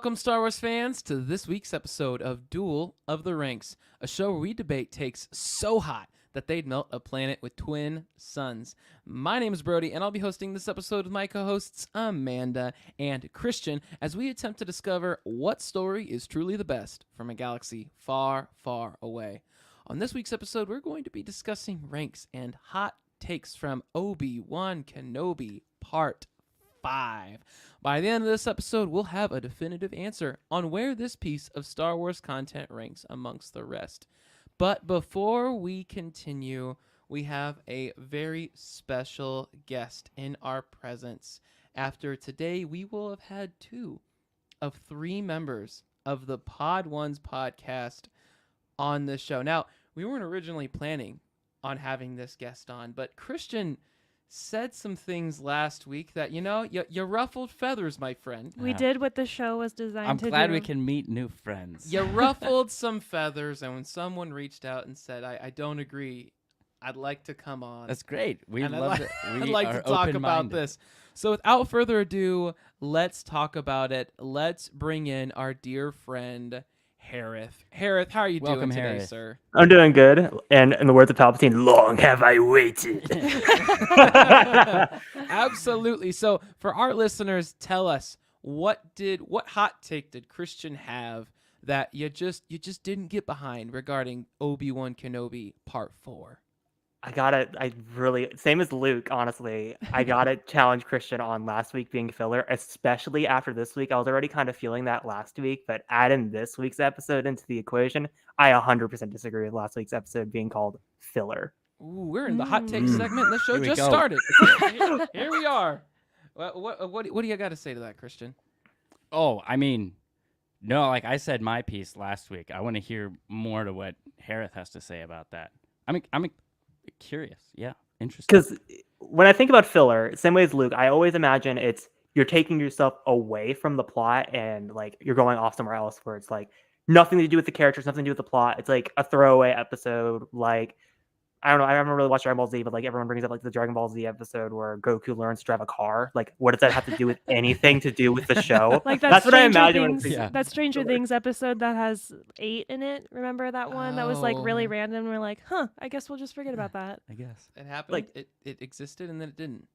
Welcome, Star Wars fans, to this week's episode of Duel of the Ranks, a show where we debate takes so hot that they'd melt a planet with twin suns. My name is Brody, and I'll be hosting this episode with my co-hosts Amanda and Christian as we attempt to discover what story is truly the best from a galaxy far, far away. On this week's episode, we're going to be discussing ranks and hot takes from Obi-Wan Kenobi Part V. By the end of this episode, we'll have a definitive answer on where this piece of Star Wars content ranks amongst the rest. But before we continue, we have a very special guest in our presence. After today, we will have had 2 of 3 members of the Pod Ones podcast on this show. Now, we weren't originally planning on having this guest on, but Christian said some things last week that, you ruffled feathers, my friend. We did what the show was designed to do. I'm glad we can meet new friends. You ruffled some feathers, and when someone reached out and said, I don't agree, I'd like to come on. That's great. We and love it. I'd like to talk about this. So without further ado, let's talk about it. Let's bring in our dear friend, Hereth. Hereth, how are you doing today, Hereth. sir? I'm doing good. And in the words of Palpatine, long have I waited. Absolutely. So for our listeners, tell us, what hot take did Christian have that you just didn't get behind regarding Obi-Wan Kenobi Part 4? Same as Luke, honestly, I gotta challenge Christian on last week being filler, especially after this week. I was already kind of feeling that last week, but add in this week's episode into the equation, I 100% disagree with last week's episode being called filler. Ooh, we're in the hot take segment, and the show just started. Here we are. What do you got to say to that, Christian? Oh, I mean, no, like I said my piece last week. I want to hear more to what Hereth has to say about that. I'm curious. Yeah, interesting. Because when I think about filler, same way as Luke, I always imagine you're taking yourself away from the plot and like you're going off somewhere else where it's like nothing to do with the characters, nothing to do with the plot. It's like a throwaway episode. Like, I don't know, I haven't really watched Dragon Ball Z, but like everyone brings up like the Dragon Ball Z episode where Goku learns to drive a car. Like, what does that have to do with anything to do with the show? Like that's what I imagine. That Stranger Things episode that has 8 in it. Remember that one? That was like really random. We're like, I guess we'll just forget about that. I guess it happened. Like it existed and then it didn't.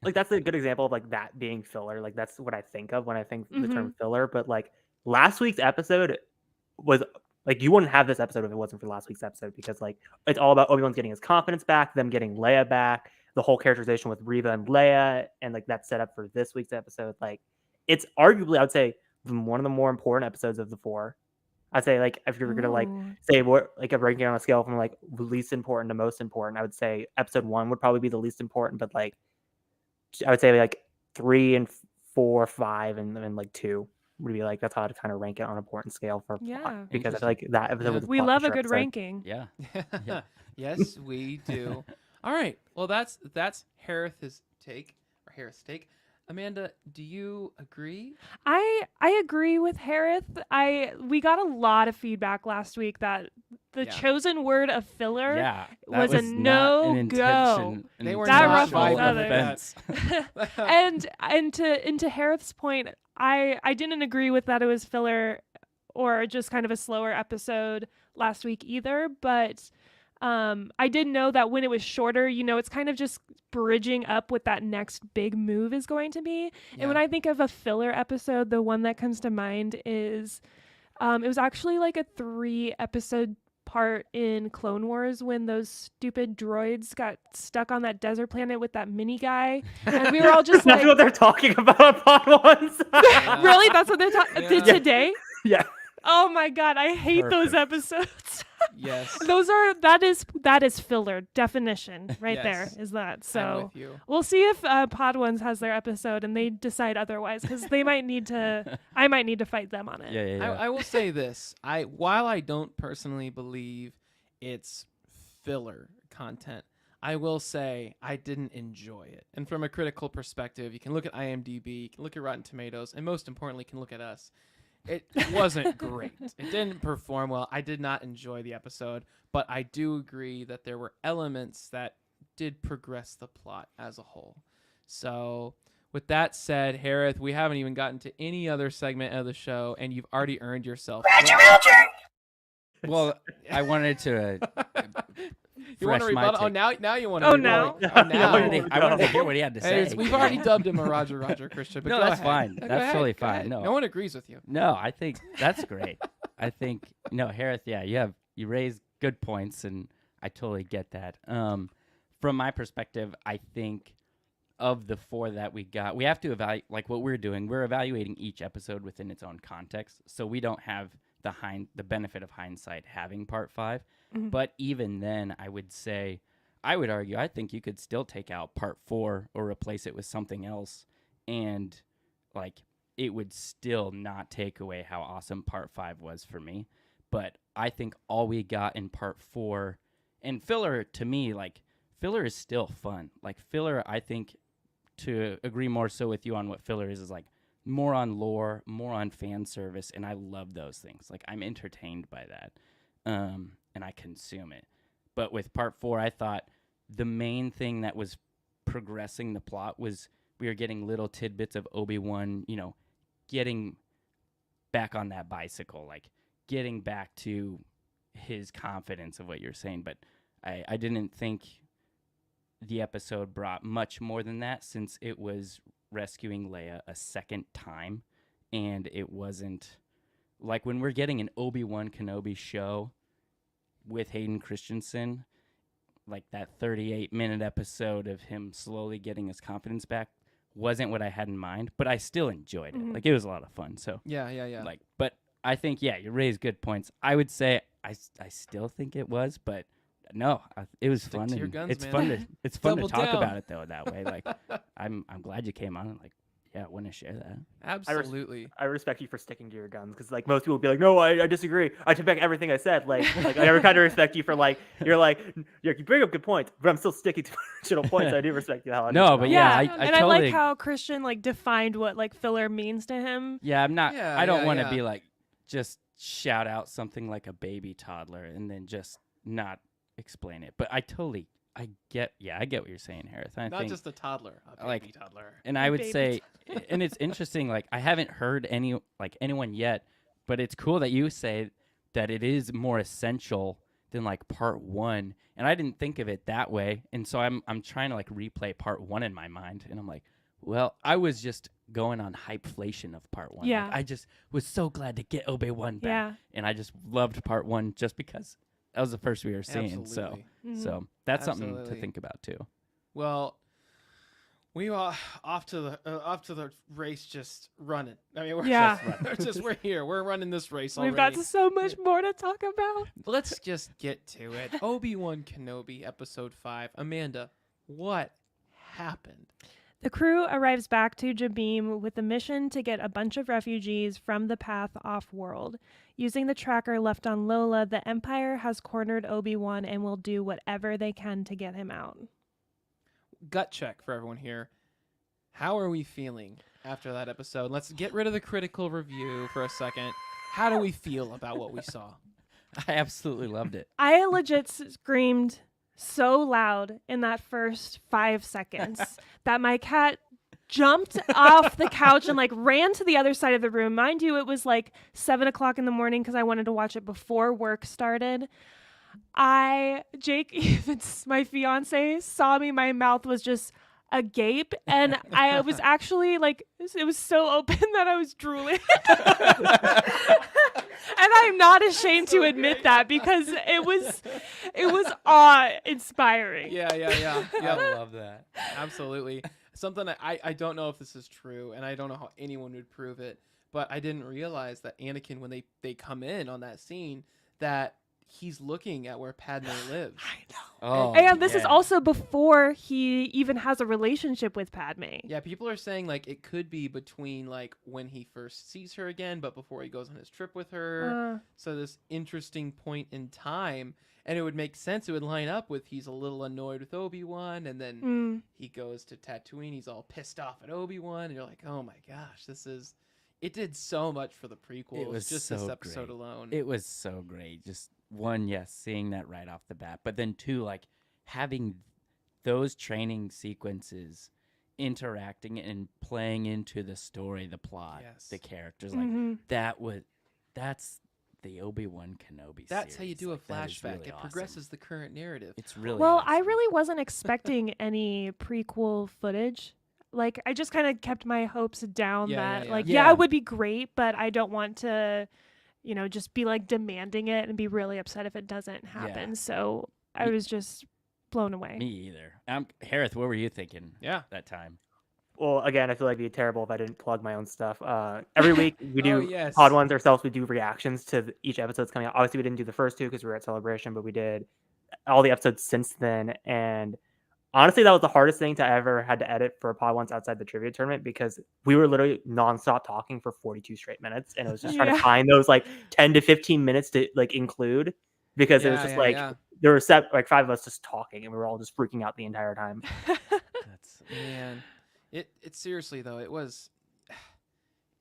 Like that's a good example of like that being filler. Like that's what I think of when I think the term filler. But like last week's episode was like, you wouldn't have this episode if it wasn't for last week's episode, because like it's all about Obi-Wan's getting his confidence back, them getting Leia back, the whole characterization with Reva and Leia, and like that set up for this week's episode. Like it's arguably, I would say, one of the more important episodes of the 4. I'd say like if you're gonna like say what like a ranking on a scale from like least important to most important, I would say episode 1 would probably be the least important, but like I would say like 3 and 4, 5, and then like 2 would be like, that's how to kind of rank it on an important scale for plot, because I feel like that episode was we love a good episode. ranking. Yeah. Yes, we do. All right. Well, that's Hereth's take, or Hereth's take. Amanda, do you agree? I agree with Hereth. We got a lot of feedback last week that the chosen word of filler was a no-go. They were that not ruffled feathers. and to Hereth's point, I didn't agree with that it was filler or just kind of a slower episode last week either, but I did know that when it was shorter, it's kind of just bridging up what that next big move is going to be. Yeah. And when I think of a filler episode, the one that comes to mind is it was actually like a 3-episode part in Clone Wars when those stupid droids got stuck on that desert planet with that mini guy, and we were all just That's what they're talking about on Pod Ones. Really? That's what they're talking today? Yeah. Oh my god, I hate those episodes. Yes. That is filler definition right there is that. So I'm with you. We'll see if Pod Ones has their episode and they decide otherwise, because I might need to fight them on it. Yeah. I will say this. While I don't personally believe it's filler content, I will say I didn't enjoy it. And from a critical perspective, you can look at IMDb, you can look at Rotten Tomatoes, and most importantly, you can look at us. It wasn't great. It didn't perform well. I did not enjoy the episode, but I do agree that there were elements that did progress the plot as a whole. So With that said, Hereth, we haven't even gotten to any other segment of the show, and you've already earned yourself. Well, I wanted to You want to fresh my rebuttal? Oh, take. now you want to Oh, rebuttal. now? Oh, now. I wanted to hear what he had to Hey, say. we've already dubbed him a Roger Christian, but No, go that's ahead. fine. Go That's ahead, totally go ahead. fine. No one agrees with you. No, I think that's great. I think Hereth, yeah, you raise good points, and I totally get that. From my perspective, I think of the 4 that we got, we have to evaluate, like what we're doing. We're evaluating each episode within its own context, so we don't have the benefit of hindsight having part 5. Mhm. But even then, I would argue, I think you could still take out part 4 or replace it with something else, and like it would still not take away how awesome part 5 was for me. But I think all we got in part 4, and filler, to me, like filler is still fun. Like filler, I think, to agree more so with you on what filler is like more on lore, more on fan service, and I love those things. Like I'm entertained by that, and I consume it. But with part 4, I thought the main thing that was progressing the plot was we were getting little tidbits of Obi-Wan, getting back on that bicycle, like getting back to his confidence of what you're saying. But I didn't think the episode brought much more than that, since it was rescuing Leia a second time, and it wasn't like when we're getting an Obi-Wan Kenobi show with Hayden Christensen, like that 38-minute episode of him slowly getting his confidence back wasn't what I had in mind, but I still enjoyed it. Mhm. Like it was a lot of fun. So Yeah. like, but I think, you raise good points. I would say I still think it was, but no, it was Stick fun. to your And guns, it's man. fun to Double talk down. about it though that way. Like I'm glad you came on. Like, yeah, I want to share that. Absolutely. I respect you for sticking to your guns, because like most people would be like, no, I disagree. I take back everything I said. Like I never kind of respect you for like you bring up good points, but I'm still sticking to my original points. I do respect you. No, but yeah, I and I totally. like how Christian like defined what like filler means to him. Yeah, I'm not. Yeah, I don't yeah, want to yeah. be like just shout out something like a baby toddler and then just not explain it. But I get what you're saying, Hereth. I Not think, just a toddler, a like, baby toddler. and I would baby say, and it's interesting. Like I haven't heard anyone yet, but it's cool that you say that it is more essential than like part 1. And I didn't think of it that way. And so I'm trying to like replay part 1 in my mind, and I'm like, well, I was just going on hypeflation of part 1. Yeah. Like, I just was so glad to get Obi-Wan back. Yeah. And I just loved part 1 just because that was the first we were seeing. Absolutely. Mhm. So that's something to Absolutely. think about too. Well, we are off to the race, just running. I mean, we're Yeah. we're here. We're running this race We've already. got so much more to talk about. Let's just get to it. Obi-Wan Kenobi, Episode 5. Amanda, what happened? The crew arrives back to Jabim with the mission to get a bunch of refugees from the path off-world. Using the tracker left on Lola, the Empire has cornered Obi-Wan and will do whatever they can to get him out. Gut check for everyone here. How are we feeling after that episode? Let's get rid of the critical review for a second. How do we feel about what we saw? I absolutely loved it. I legit screamed so loud in that first 5 seconds that my cat jumped off the couch and like ran to the other side of the room. Mind you, it was like 7:00 in the morning because I wanted to watch it before work started. Jake, even my fiance, saw me. My mouth was just agape, and I was actually like, it was so open that I was drooling. And I'm not ashamed to admit that, because it was awe-inspiring. Yeah. I love that. Absolutely. Something I don't know if this is true, and I don't know how anyone would prove it, but I didn't realize that Anakin, when they come in on that scene, that he's looking at where Padme lives. I know. Oh, And this is yeah. also before he even has a relationship with Padme. Yeah, people are saying like it could be between like when he first sees her again, but before he goes on his trip with her. So this interesting point in time, and it would make sense. It would line up with he's a little annoyed with Obi-Wan, and then he goes to Tatooine. He's all pissed off at Obi-Wan, and you're like, oh my gosh, it did so much for the prequel. It was just so this episode great. alone. It was so great. Just one, yes, seeing that right off the bat, but then two, like having those training sequences interacting and playing into the story, the plot, Yes. the characters. Like Mhm. that's the Obi-Wan Kenobi That's how you series. do a Like, that is flashback. really it awesome. progresses the current narrative. It's really Well, I awesome. really wasn't expecting any prequel footage. Like, I just kind of kept my hopes down that, like, Yeah. it would be great, but I don't want to, just be like demanding it and be really upset if it doesn't happen. Yeah. So I Me- was just blown away. Me either. Hereth, what were you thinking Yeah. that time? Well, again, I feel like it'd be terrible if I didn't plug my own stuff. Every week we do yes. pod ones ourselves. We do reactions to each episode's coming out. Obviously, we didn't do the first two because we were at Celebration, but we did all the episodes since then. And honestly, that was the hardest thing to ever had to edit for a pod once outside the trivia tournament because we were literally nonstop talking for 42 straight minutes, and it was just trying to Yeah. find those like 10 to 15 minutes to like include because it was just there were like 5 of us just talking, and we were all just freaking out the entire time. That's Man, it seriously though,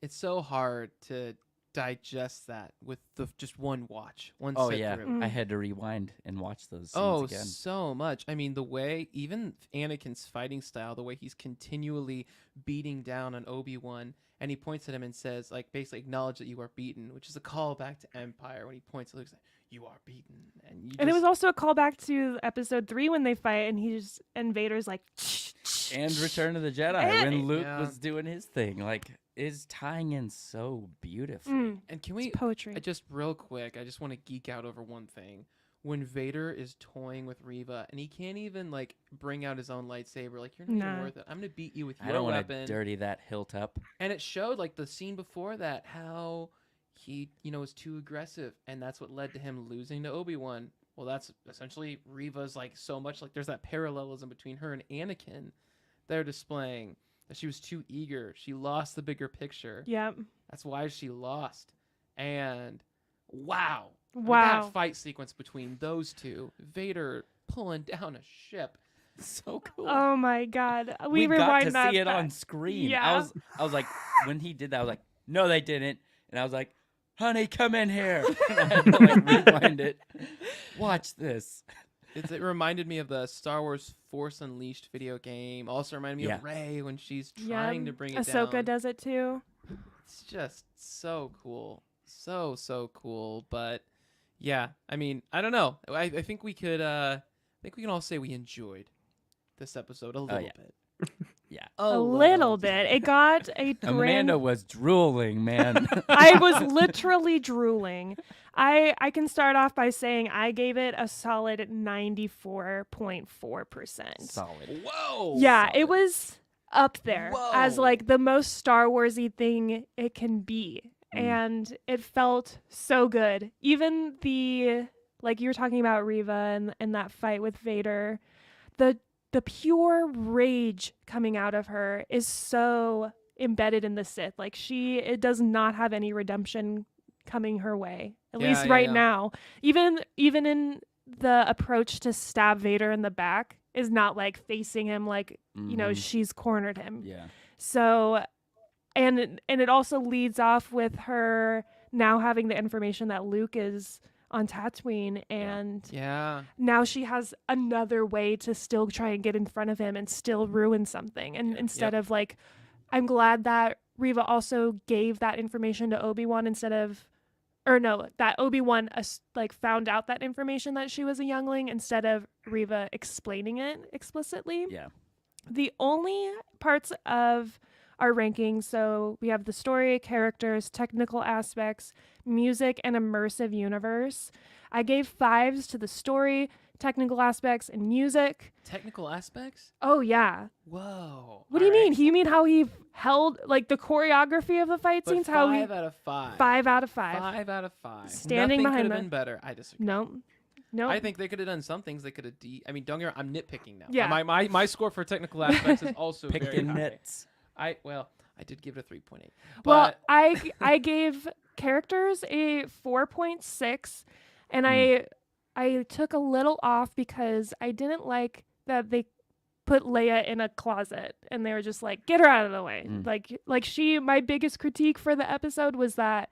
it's so hard to digest that with just one watch, one oh sit yeah. through. I had to rewind and watch those scenes Oh, again. so much. I mean, the way even Anakin's fighting style, the way he's continually beating down on Obi-Wan, and he points at him and says, like, basically acknowledge that you are beaten, which is a callback to Empire when he points at Luke, like, you are beaten, And it was also a callback to episode 3 when they fight, and Vader's like, And Return of the Jedi And- when Luke Yeah. was doing his thing, like, is tying in so beautifully. And can it's we poetry. just real quick? I just want to geek out over one thing. When Vader is toying with Reva, and he can't even like bring out his own lightsaber, like you're not even Nah. worth it. I'm gonna beat you with I your don't want weapon. to dirty that hilt up. And it showed like the scene before that how he was too aggressive, and that's what led to him losing to Obi-Wan. Well, that's essentially Reva's like so much like there's that parallelism between her and Anakin they're displaying that she was too eager. She lost the bigger picture. Yep. That's why she lost. And wow. I mean, Wow. that fight sequence between those two, Vader pulling down a ship. So cool. Oh my God. We got rewind to that see it back. on screen. Yeah. I was like, when he did that, I was like, no, they didn't. And I was like, honey, come in here. And I had to like rewind it. Watch this. It reminded me of the Star Wars Force Unleashed video game. Also reminded me Yeah. of Rey when she's Yeah. trying to bring it Ahsoka down. does it too. It's just so cool. So cool. But yeah, I mean, I don't know. I think we could I think we can all say we enjoyed this episode a little yeah. bit. Yeah. A little bit. It got a grand. Amanda was drooling, man. I was literally drooling. I can start off by saying I gave it a solid 94.4%. Solid. Whoa. Yeah, solid. it was up there as Whoa. like the most Star Warsy thing it can be. And it felt so good. Even like you were talking about Reva and that fight with Vader, the pure rage coming out of her is so embedded in the Sith. Like it does not have any redemption coming her way. At least right now. Even in the approach to stab Vader in the back is not like facing him like, she's cornered him. Yeah. So and it also leads off with her now having the information that Luke is on Tatooine, and now she has another way to still try and get in front of him and still ruin something. And instead of like, I'm glad that Reva also gave that information to Obi-Wan that Obi-Wan like found out that information that she was a youngling instead of Reva explaining it explicitly. Yeah. The only parts of our rankings, so we have the story, characters, technical aspects, music, and immersive universe. I gave 5s to the story, technical aspects, and music. Technical aspects? Oh, yeah. Whoa. What do you mean? You mean how he held, like, the choreography of the fight But scenes? 5 out of 5. 5 out of 5. 5 out of 5. Standing Nothing behind could have that. been better. I disagree. No. I think they could have done some things. They could have. I mean, don't get me wrong, I'm nitpicking now. Yeah. My score for technical aspects is also very Picking high. nits. I did give it a 3.8. Well, But I gave characters a 4.6, and I took a little off because I didn't like that they put Leia in a closet and they were just like, get her out of the way. Like my biggest critique for the episode was that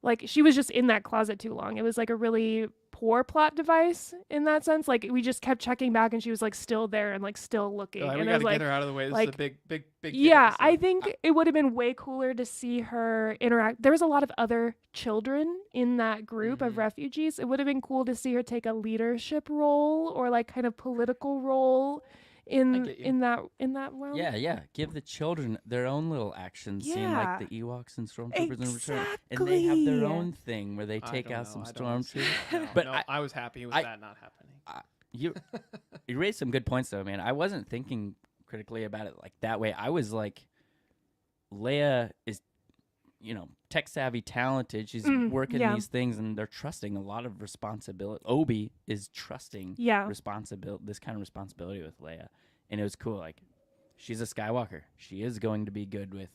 like she was just in that closet too long. It was like a really poor plot device in that sense. Like we just kept checking back and she was like still there and like still looking. Like, and we it got was to get like, her out of the way. This is like, a big kid yeah, I episode. think it would have been way cooler to see her interact. There was a lot of other children in that group of refugees. It would have been cool to see her take a leadership role or like kind of political role in get you. in that realm. Yeah. Give the children their own little action scene, like the Ewoks and stormtroopers in Return, and they have their own thing where they take out some stormtroopers. But I was happy with that not happening. You raised some good points though, man. I wasn't thinking critically about it like that way. I was like, Leia is, tech savvy, talented. She's working these things, and they're trusting a lot of responsibility. Obi is trusting this kind of responsibility with Leia, and it was cool. Like, she's a Skywalker. She is going to be good with,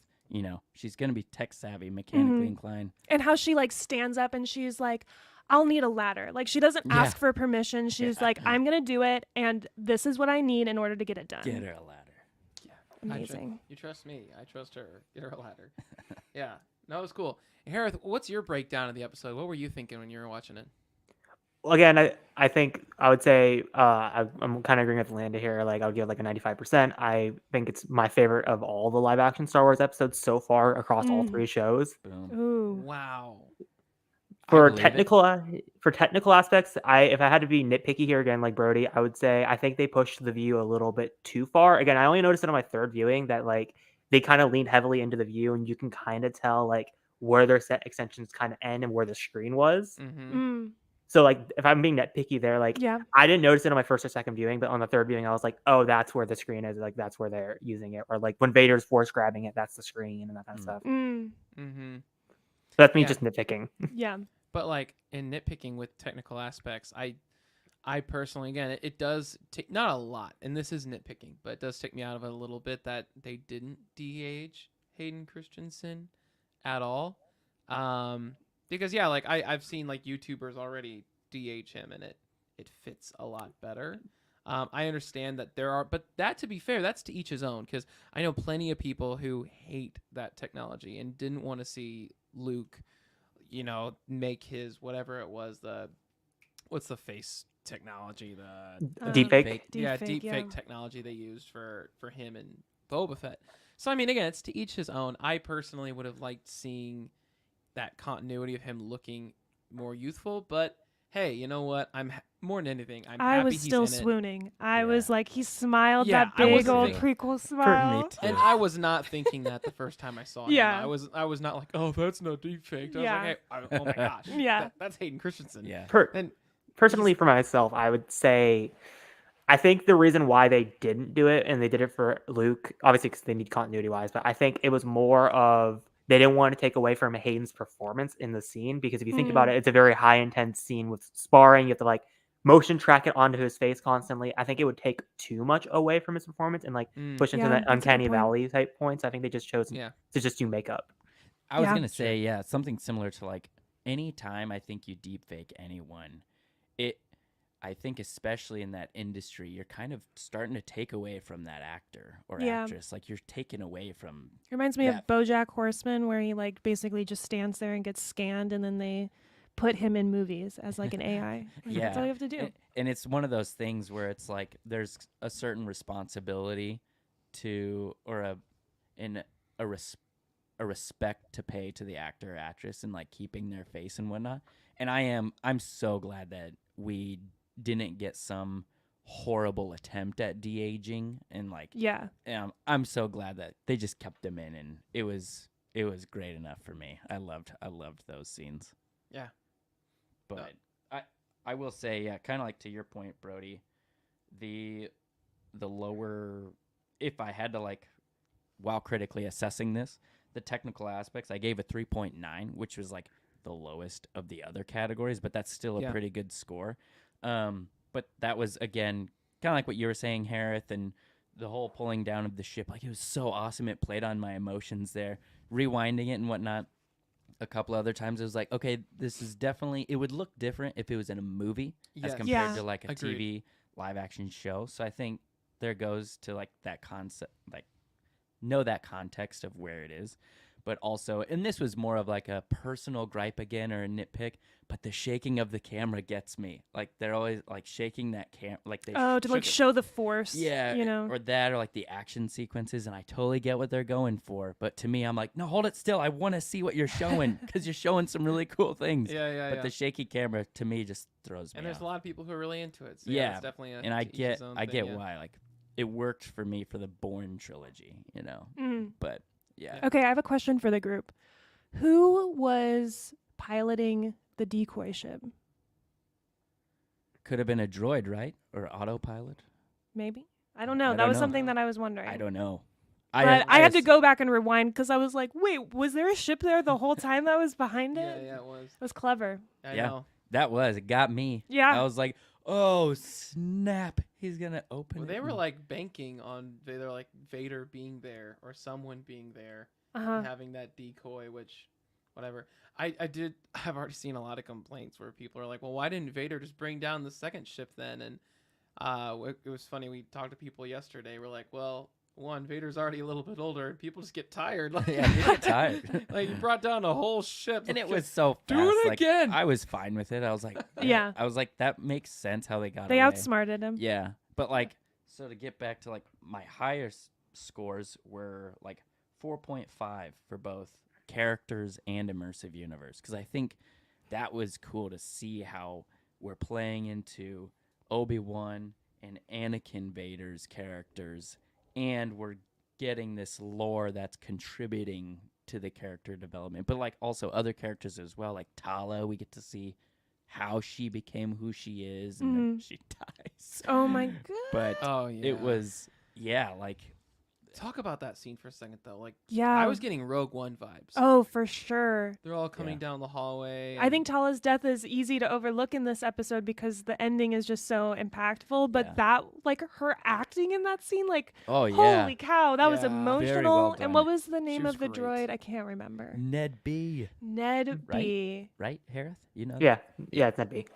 she's going to be tech savvy, mechanically inclined. And how she like stands up and she's like, I'll need a ladder. Like she doesn't ask for permission. She's like, I'm going to do it. And this is what I need in order to get it done. Get her a ladder. Yeah. Amazing. You trust me. I trust her. Get her a ladder. Yeah. No, it was cool. Hereth, what's your breakdown of the episode? What were you thinking when you were watching it? Well, again, I think I would say I'm kind of agreeing with Landa here. Like I would give like a 95%. I think it's my favorite of all the live action Star Wars episodes so far across all 3 shows. Boom. Ooh. Wow. For technical aspects, if I had to be nitpicky here again, like Brody, I would say I think they pushed the view a little bit too far. Again, I only noticed it on my 3rd viewing that like they kind of leaned heavily into the view, and you can kind of tell like where their set extensions kind of end and where the screen was. So like if I'm being nitpicky there, like I didn't notice it on my 1st or 2nd viewing, but on the 3rd viewing, I was like, oh, that's where the screen is. Like that's where they're using it, or like when Vader's force grabbing it, that's the screen and that kind of stuff. So that's me just nitpicking. Yeah. But like in nitpicking with technical aspects, I personally, again, it does take not a lot, and this is nitpicking, but it does take me out of it a little bit that they didn't de-age Hayden Christensen at all. Because like I've seen like YouTubers already de-age him, and it fits a lot better. I understand that but that, to be fair, that's to each his own, because I know plenty of people who hate that technology and didn't want to see Luke, make his whatever it was, what's the face technology, the deepfake. Deepfake technology they used for him and Boba Fett. So I mean, again, it's to each his own. I personally would have liked seeing that continuity of him looking more youthful, but hey, you know what? I'm more than anything, I'm happy was still he's in swooning. I was like, he smiled Yeah, that big old prequel smile. Me too. And I was not thinking that the first time I saw him. Yeah. I was not like, oh, that's not deepfake. I was like, hey, oh my gosh. Yeah. That's Hayden Christensen. Yeah. Personally, for myself, I would say I think the reason why they didn't do it, and they did it for Luke, obviously because they need continuity wise, but I think it was more of they didn't want to take away from Hayden's performance in the scene, because if you think about it, it's a very high intense scene with sparring. You have to like motion track it onto his face constantly. I think it would take too much away from his performance and like push into that uncanny valley type points. I think they just chose to just do makeup. I was gonna say something similar to like any time I think you deep fake anyone, I think especially in that industry, you're kind of starting to take away from that actor or actress. Like you're taken away from. It reminds me of BoJack Horseman, where he like basically just stands there and gets scanned, and then they put him in movies as like an AI. Like, that's all you have to do. And it's one of those things where it's like there's a certain responsibility to, or a respect to pay to the actor or actress, and like keeping their face and whatnot. And I'm so glad that we didn't get some horrible attempt at de-aging, and like I'm so glad that they just kept them in, and it was great enough for me. I loved those scenes. Yeah. But I will say, kind of like to your point, Brody, the lower, if I had to like, while critically assessing this, the technical aspects, I gave a 3.9, which was like the lowest of the other categories, but that's still a pretty good score. But that was, again, kind of like what you were saying, Hereth, and the whole pulling down of the ship. Like, it was so awesome. It played on my emotions there. Rewinding it and whatnot a couple other times, it was like, okay, this is definitely, it would look different if it was in a movie as compared to like a TV live action show. So I think there goes to like that concept, like know that context of where it is. but also, and this was more of like a personal gripe again or a nitpick, but the shaking of the camera gets me. Like they're always like shaking that like they to like shook it. show the force. Yeah, you know. or that, or like the action sequences, and I totally get what they're going for. But to me, I'm like, no, hold it still. I want to see what you're showing because you're showing some really cool things. Yeah. But the shaky camera to me just throws me. And there's off. a lot of people who are really into it. So Yeah, it's definitely and I to each his get own I thing, get yeah. why. Like it worked for me for the Bourne trilogy, you know. Mm. But yeah, Okay, I have a question for the group. Who was piloting the decoy ship? could have been a droid, right, or autopilot. Maybe. I don't know. I That don't was know. something that I was wondering. I don't know. But I had to go back and rewind because I was like, wait, was there a ship there the whole time that was behind it? Yeah, it was. It was clever. I Yeah. know. It got me. Yeah. I was like, oh snap, he's gonna open Well, it. they were and- like banking on they're like Vader being there or someone being there Uh-huh. and having that decoy, which whatever. I've already seen a lot of complaints where people are like, well, why didn't Vader just bring down the second ship then? And it was funny. We talked to people yesterday. We're like, well, one, Vader's already a little bit older, and people just get tired. Like, Yeah, you get tired. like you brought down a whole ship, And it like, was so fast. do it like, again. I was fine with it. I was like, Yeah. I was like, that makes sense how they got They away. outsmarted him. Yeah, but like, so to get back to like my higher scores were like 4.5 for both characters and immersive universe, because I think that was cool to see how we're playing into Obi-Wan and Anakin Vader's characters, and we're getting this lore that's contributing to the character development, but like also other characters as well, like Tala. We get to see how she became who she is, and then she dies. Oh my god. But Oh yeah. it was, like Talk about that scene for a second though. Like Yeah. I was getting Rogue One vibes. Oh, for sure. They're all coming Yeah. down the hallway. I think Tala's death is easy to overlook in this episode because the ending is just so impactful. But Yeah. that, like, her acting in that scene, like, oh yeah, holy cow, that was Yeah. Very emotional. well And what done. was the name was of the great. droid? I can't remember. Ned B, Ned Right? B. right? Hereth, you know? Yeah, it's not B.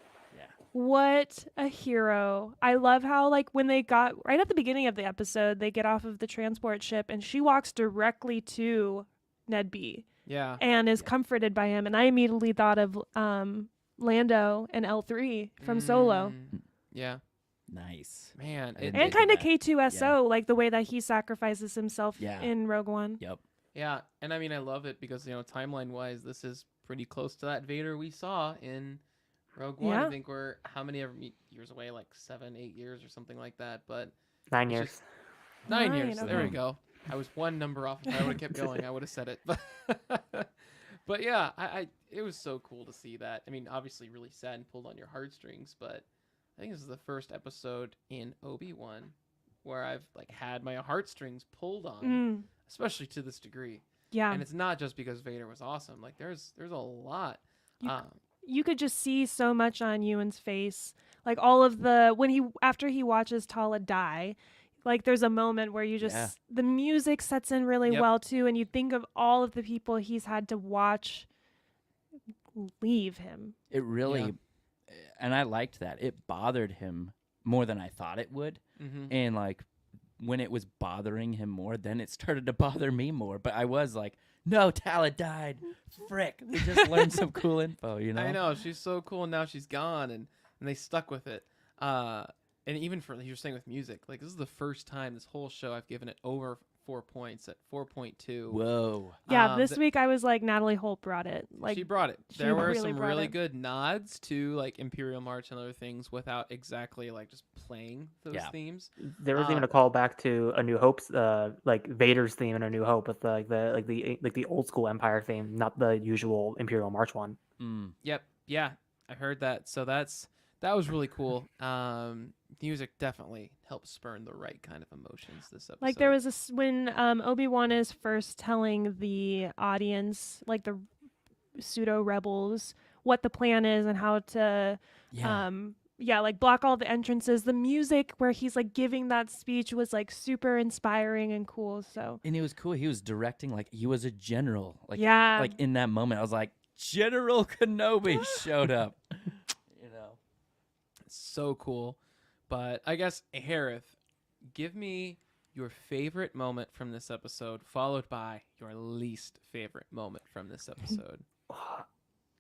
What a hero. I love how, like, when they got right at the beginning of the episode, they get off of the transport ship and she walks directly to Ned B Yeah. and is Yeah. comforted by him. And I immediately thought of Lando and L3 from Solo. Yeah. Nice. Man. I didn't And think kind of that. K2SO, like the way that he sacrifices himself Yeah. in Rogue One. Yep. Yeah, and I mean I love it because timeline wise this is pretty close to that Vader we saw in Rogue One. Yeah. I think we're how many years away, like 7-8 years or something like that. But 9 It's years. just- 9 Nine, years. There we okay. go. I was one number off. If I would have kept going, I would have said it. But yeah, I it was so cool to see that. I mean, obviously really sad and pulled on your heartstrings, but I think this is the first episode in Obi-Wan where I've like had my heartstrings pulled on, Mm, especially to this degree. yeah. And it's not just because Vader was awesome. Like there's a lot. You- Um, You could just see so much on Ewan's face. Like all of the after he watches Tala die, like there's a moment where you just Yeah. the music sets in really Yep. well too, and you think of all of the people he's had to watch leave him. It really, and I liked that. It bothered him more than I thought it would. mhm. And like when it was bothering him more, then it started to bother me more. But I was like, no, Tala died. Frick. They just learned some cool info, you know? I know she's so cool, and now she's gone, and they stuck with it. And even for you were saying with music, like this is the first time this whole show I've given it over 4 points at 4.2. Whoa. Yeah, this week I was like Natalie Holt brought it. Like she brought it. she There were really some brought really it. good nods to like Imperial March and other things without exactly like just playing those Yeah. themes. There was even a callback to A New Hope's like Vader's theme in A New Hope with the old school Empire theme, not the usual Imperial March one. Mm. Yep. Yeah, I heard that. So that was really cool. Music definitely helps spurn the right kind of emotions this episode. Like there was when Obi-Wan is first telling the audience, like the pseudo rebels, what the plan is and how to Yeah. like block all the entrances. The music where he's like giving that speech was like super inspiring and cool. So And it was cool. He was directing like he was a general. Like, yeah, like in that moment, I was like, General Kenobi showed up. You know? so cool. But I guess Hereth, give me your favorite moment from this episode, followed by your least favorite moment from this episode.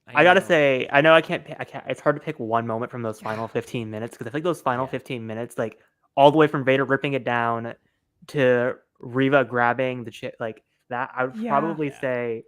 I gotta know. say, I know I can't. It's hard to pick one moment from those final 15 minutes because I think those final 15 minutes, like all the way from Vader ripping it down to Reva grabbing the chip, like that. I would probably say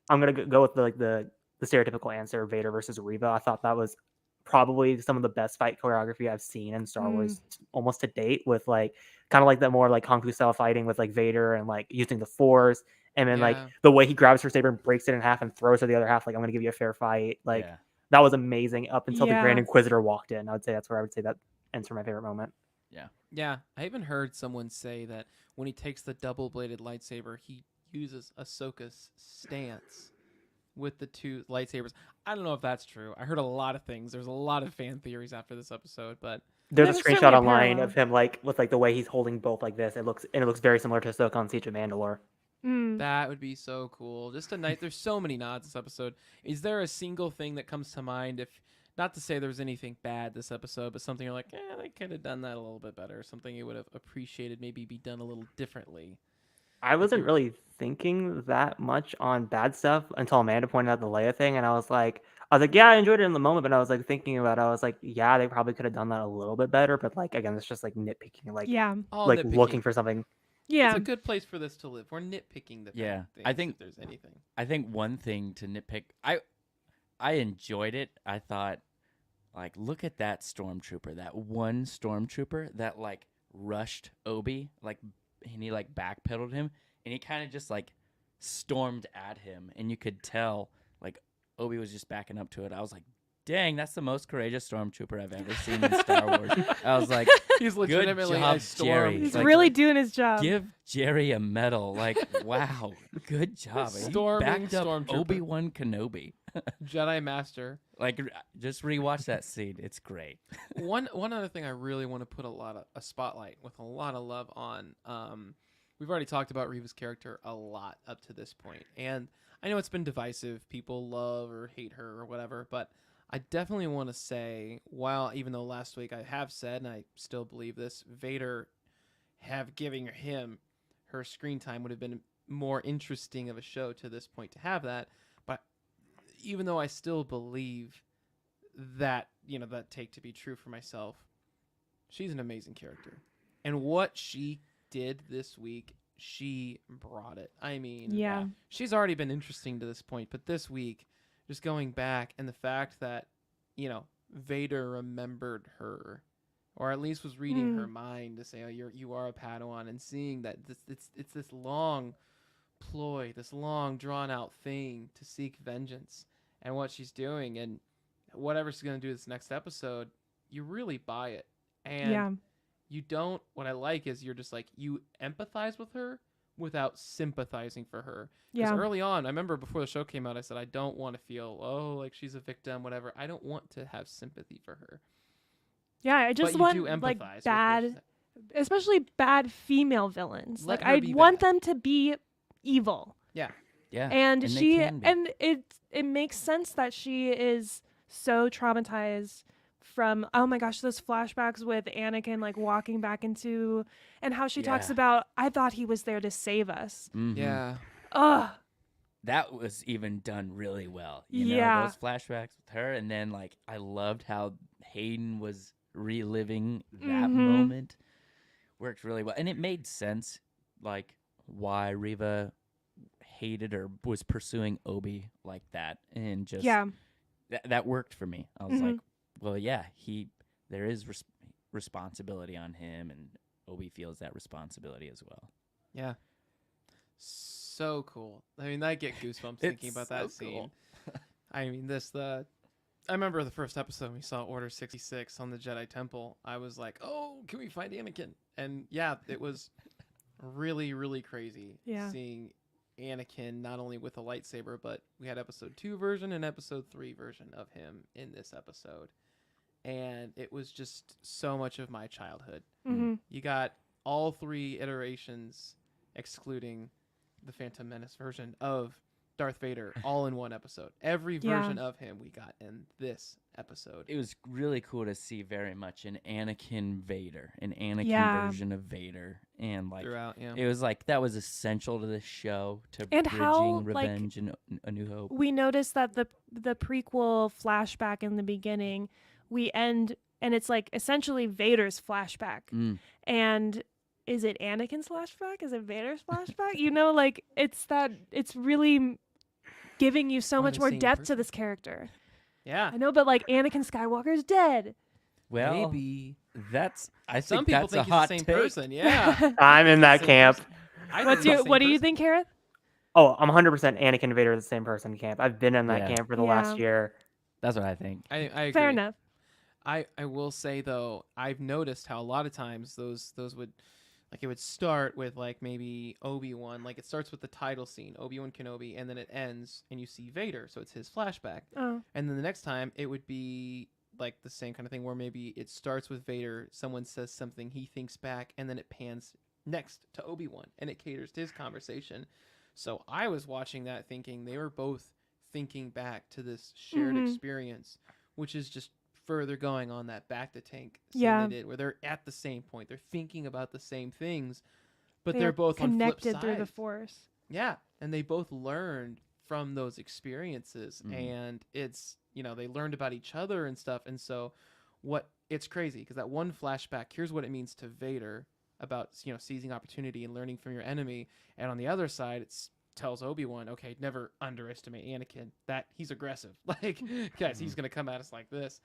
I'm gonna go with the stereotypical answer: Vader versus Reva. I thought that was probably some of the best fight choreography I've seen in Star Wars almost to date. With like kind of like the more like kung fu style fighting with like Vader and like using the Force. And then like the way he grabs her saber and breaks it in half and throws her the other half, like I'm gonna give you a fair fight. Like that was amazing up until the Grand Inquisitor walked in. I would say that's where I would say that ends for my favorite moment. Yeah. I even heard someone say that when he takes the double-bladed lightsaber, he uses Ahsoka's stance with the two lightsabers. I don't know if that's true. I heard a lot of things. There's a lot of fan theories after this episode, but there's a screenshot online of him like with like the way he's holding both like this. It looks very similar to Ahsoka on Siege of Mandalore. That would be so cool. Just a night. There's so many nods this episode. Is there a single thing that comes to mind? If not to say there's anything bad this episode, but something you're like, they could have done that a little bit better. Something you would have appreciated maybe be done a little differently. I wasn't really thinking that much on bad stuff until Amanda pointed out the Leia thing, and I was like, yeah, I enjoyed it in the moment, but I was like thinking about it, I was like, yeah, they probably could have done that a little bit better, but like again, it's just like nitpicking, like like nitpicking. Looking for something. Yeah, it's a good place for this to live. We're nitpicking the things, I think if there's anything. I think one thing to nitpick, I enjoyed it. I thought, like, look at that stormtrooper, that one stormtrooper that like rushed Obi, like, and he like backpedaled him, and he kind of just like stormed at him, and you could tell like Obi was just backing up to it. I was like, dang, that's the most courageous stormtrooper I've ever seen in Star Wars. I was like, he's legitimately good job, Jerry. He's like, really doing his job. Give Jerry a medal. Like, wow, good job. He backed up Obi-Wan Kenobi. Jedi Master. Like, just rewatch that scene. It's great. One other thing I really want to put a spotlight with a lot of love on. We've already talked about Reva's character a lot up to this point, and I know it's been divisive. People love or hate her or whatever, but I definitely want to say, even though last week I have said, and I still believe this, Vader giving him her screen time would have been more interesting of a show to this point to have that. But even though I still believe that, that take to be true for myself, she's an amazing character. And what she did this week, she brought it. I mean, she's already been interesting to this point, but this week, just going back and the fact that, Vader remembered her, or at least was reading her mind to say, oh, you are a Padawan, and seeing that it's this long ploy, this long drawn out thing to seek vengeance, and what she's doing, and whatever she's going to do this next episode, you really buy it. And you don't, what I like is you're just like, you empathize with her without sympathizing for her. Because early on, I remember before the show came out, I said, I don't want to feel, like she's a victim, whatever. I don't want to have sympathy for her. Yeah, I just want like bad, especially bad female villains. Like I want them to be evil. Yeah. And it makes sense that she is so traumatized from, oh my gosh, those flashbacks with Anakin like walking back into, and how she talks about, I thought he was there to save us. Mm-hmm. Yeah. Ugh. That was even done really well. You know, those flashbacks with her, and then like I loved how Hayden was reliving that moment. Worked really well. And it made sense like why Reva hated or was pursuing Obi like that, and just that worked for me. I was like, well, there is responsibility on him, and Obi feels that responsibility as well. Yeah. So cool. I mean, I get goosebumps thinking about that scene. I mean, I remember the first episode we saw Order 66 on the Jedi Temple. I was like, oh, can we find Anakin? And it was really, really crazy seeing Anakin not only with a lightsaber, but we had episode 2 version and episode 3 version of him in this episode. And it was just so much of my childhood. You got all 3 iterations, excluding the Phantom Menace version of Darth Vader all in one episode. Every version of him we got in this episode. It was really cool to see very much an Anakin Vader, an Anakin version of Vader, and like throughout, it was like that was essential to the show to And bridging how, Revenge and A New Hope. We noticed that the prequel flashback in the beginning, we end and it's like essentially Vader's flashback. And is it Anakin's flashback? Is it Vader's flashback? You know, like it's really giving you so much more depth to this character. Yeah. I know, but like Anakin Skywalker's dead. Well, maybe I some think people that's think a hot he's the same take. person. Yeah. I'm in that Same camp. person. I think he's the same What do you person. think, Hereth? Oh, I'm 100% Anakin and Vader are the same person camp. I've been in that Yeah. camp for the last year. That's what I think. I agree. Fair enough. I will say though, I've noticed how a lot of times those would, like, it would start with like maybe Obi-Wan, like it starts with the title scene, Obi-Wan Kenobi, and then it ends and you see Vader, so it's his flashback. Oh. And then the next time it would be like the same kind of thing where maybe it starts with Vader, someone says something, he thinks back, and then it pans next to Obi-Wan and it caters to his conversation. So I was watching that thinking they were both thinking back to this shared experience, which is just further going on that back to tank scene they did, where they're at the same point, they're thinking about the same things, but they're both connected on flip through the sides. Force. Yeah, and they both learned from those experiences, and it's, you know, they learned about each other and stuff. And so it's crazy because that one flashback, here's what it means to Vader about, you know, seizing opportunity and learning from your enemy, and on the other side it's tells Obi-Wan, okay, never underestimate Anakin, that he's aggressive, like guys, he's gonna come at us like this.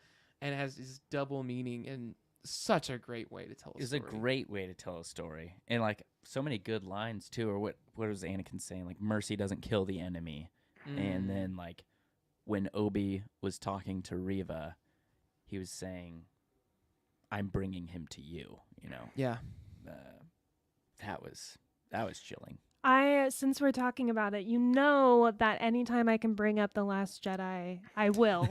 And it has this double meaning and such a great way to tell a story. It's a great way to tell a story. And like so many good lines too, or what was Anakin saying? Like mercy doesn't kill the enemy. And then like when Obi was talking to Reva, he was saying, I'm bringing him to you, you know? Yeah. That was chilling. Since we're talking about it, you know that anytime I can bring up The Last Jedi, I will.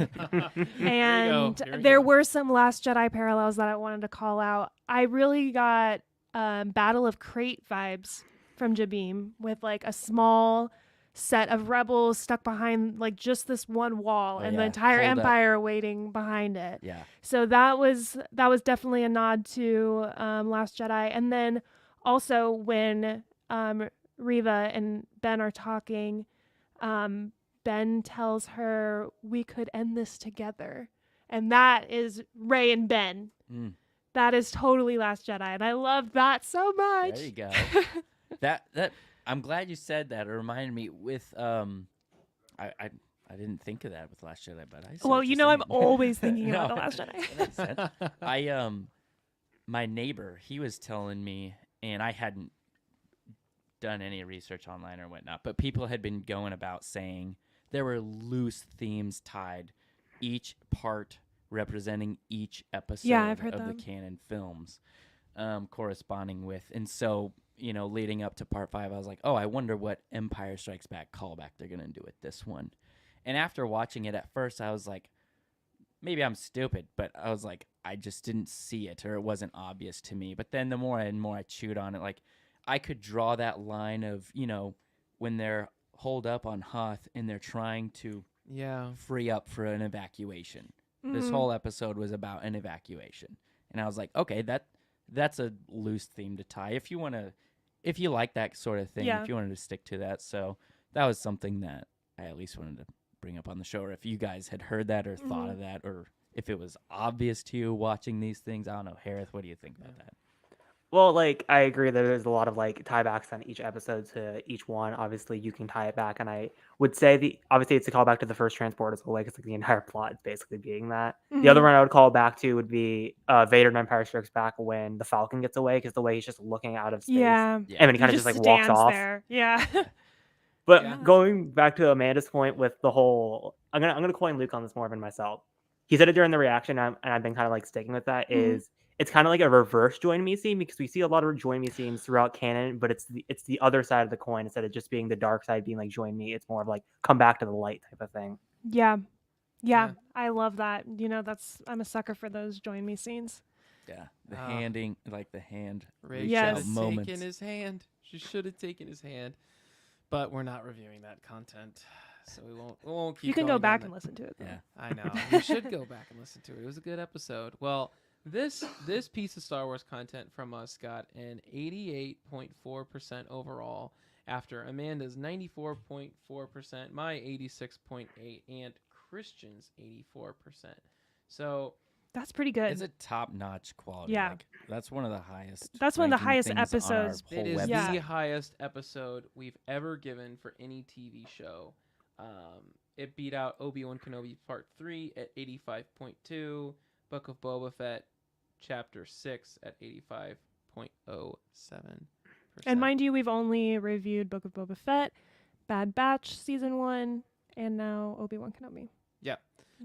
And there were some Last Jedi parallels that I wanted to call out. I really got Battle of Crate vibes from Jabim, with like a small set of rebels stuck behind like just this one wall, and the entire empire waiting behind it. Yeah. So that was definitely a nod to Last Jedi. And then also when Reva and Ben are talking, Ben tells her we could end this together, and that is Rey and Ben. That is totally Last Jedi, and I love that so much. There you go. that I'm glad you said that. It reminded me with I didn't think of that with Last Jedi, but I see well, what you you're know, I'm saying. always thinking about The Last Jedi. That makes sense. My neighbor, he was telling me, and I hadn't done any research online or whatnot, but people had been going about saying there were loose themes tied, each part representing each episode I've heard of that. the canon films, corresponding with. And so, you know, leading up to part 5, I was like, oh, I wonder what Empire Strikes Back callback they're going to do with this one. And after watching it at first, I was like, maybe I'm stupid, but I was like, I just didn't see it, or it wasn't obvious to me. But then the more and more I chewed on it, like, I could draw that line of, you know, when they're holed up on Hoth and they're trying to free up for an evacuation. This whole episode was about an evacuation. And I was like, okay, that's a loose theme to tie. If you like that sort of thing, if you wanted to stick to that. So that was something that I at least wanted to bring up on the show, or if you guys had heard that or thought of that, or if it was obvious to you watching these things. I don't know. Hereth, what do you think about that? Well, like, I agree that there's a lot of like tiebacks on each episode to each one. Obviously, you can tie it back, and I would say obviously it's a callback to the first transport as well, because like the entire plot is basically being that. The other one I would call back to would be Vader and Empire Strikes Back when the Falcon gets away, because the way he's just looking out of space, and then he kind of just like walks off. There. Yeah. But going back to Amanda's point with the whole, I'm gonna coin Luke on this more than myself. He said it during the reaction, and I've been kind of like sticking with that. Is it's kind of like a reverse join me scene, because we see a lot of join me scenes throughout canon, but it's the other side of the coin. Instead of just being the dark side being like join me, it's more of like come back to the light type of thing. Yeah. I love that. You know, I'm a sucker for those join me scenes. Yeah, the handing, like the hand Rey reach out should have moments. taken his hand. She should have taken his hand. but we're not reviewing that content, so we won't keep. You can going go on back that. and listen to it. Though. Yeah. I know. You should go back and listen to it. It was a good episode. Well, this piece of Star Wars content from us got an 88.4% overall after Amanda's 94.4%, my 86.8%, and Christian's 84%. So That's pretty good. It's a top-notch quality. Yeah. Like, that's one of the highest. That's one of the ranking highest things on our episodes. whole it is website. Yeah. the highest episode we've ever given for any TV show. It beat out Obi-Wan Kenobi Part 3 at 85.2, Book of Boba Fett Chapter 6 at 85.07%. And mind you, we've only reviewed Book of Boba Fett, Bad Batch Season 1, and now Obi-Wan Kenobi. Yeah.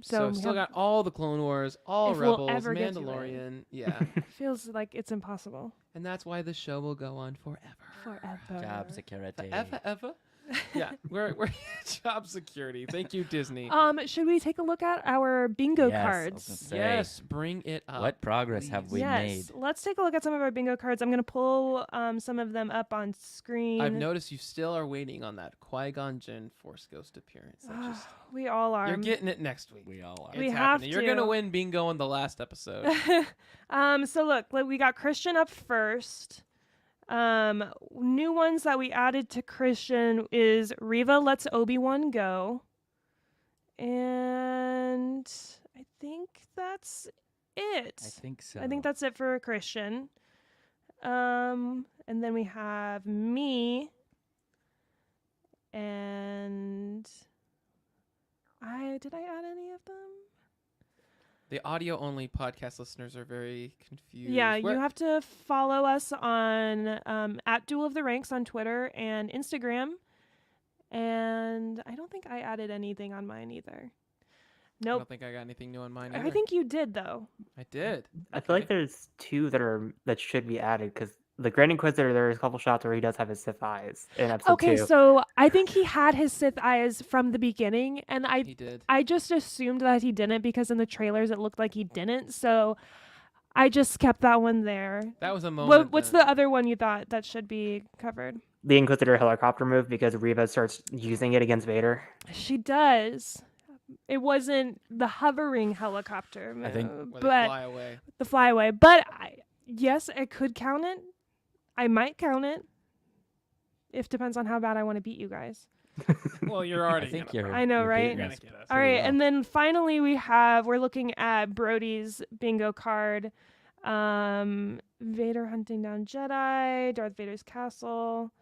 So So we still have- got all the Clone Wars, all If we'll Rebels, ever get to it. Mandalorian. Yeah. Feels like it's impossible. And that's why the show will go on forever. Forever. Job security. Forever. Yeah. We're job security. Thank you, Disney. Should we take a look at our bingo Yes, I was cards? gonna say, Yes, bring it up. What progress have we yes. made? Let's take a look at some of our bingo cards. I'm going to pull some of them up on screen. I've noticed you still are waiting on that Qui-Gon Jinn Force Ghost appearance. That just, We all are. you're getting it next week. We all are. It's We have happening. You're gonna to. win bingo in the last episode. So look, we got Christian up first. New ones that we added to Christian is Reva lets Obi-Wan go. And I think that's it. I think so. I think that's it for Christian. And then we have me. And did I add any of them? The audio-only podcast listeners are very confused. Yeah, Where- you have to follow us on at Duel of the Ranks on Twitter and Instagram. And I don't think I added anything on mine either. I Nope. don't think I got anything new on mine I either. think you did though. I did. I feel like Okay. there's two that should be added because the Grand Inquisitor, there's a couple shots where he does have his Sith eyes in episode Okay, 2. so I think he had his Sith eyes from the beginning, and He did. I just assumed that he didn't because in the trailers it looked like he didn't. So I just kept that one there. That was a moment. What's that- the other one you thought that should be covered? The Inquisitor helicopter move because Reva starts using it against Vader. She does. It wasn't the hovering helicopter, I think- where they but fly away. the flyaway. But yes, I could count it. I might count it. If depends on how bad I want to beat you guys. Well, you're I already. think gonna- you're. I know, you're right? beating You're us gonna get us. All pretty right, well. and then finally we're looking at Brody's bingo card. Vader hunting down Jedi, Darth Vader's castle.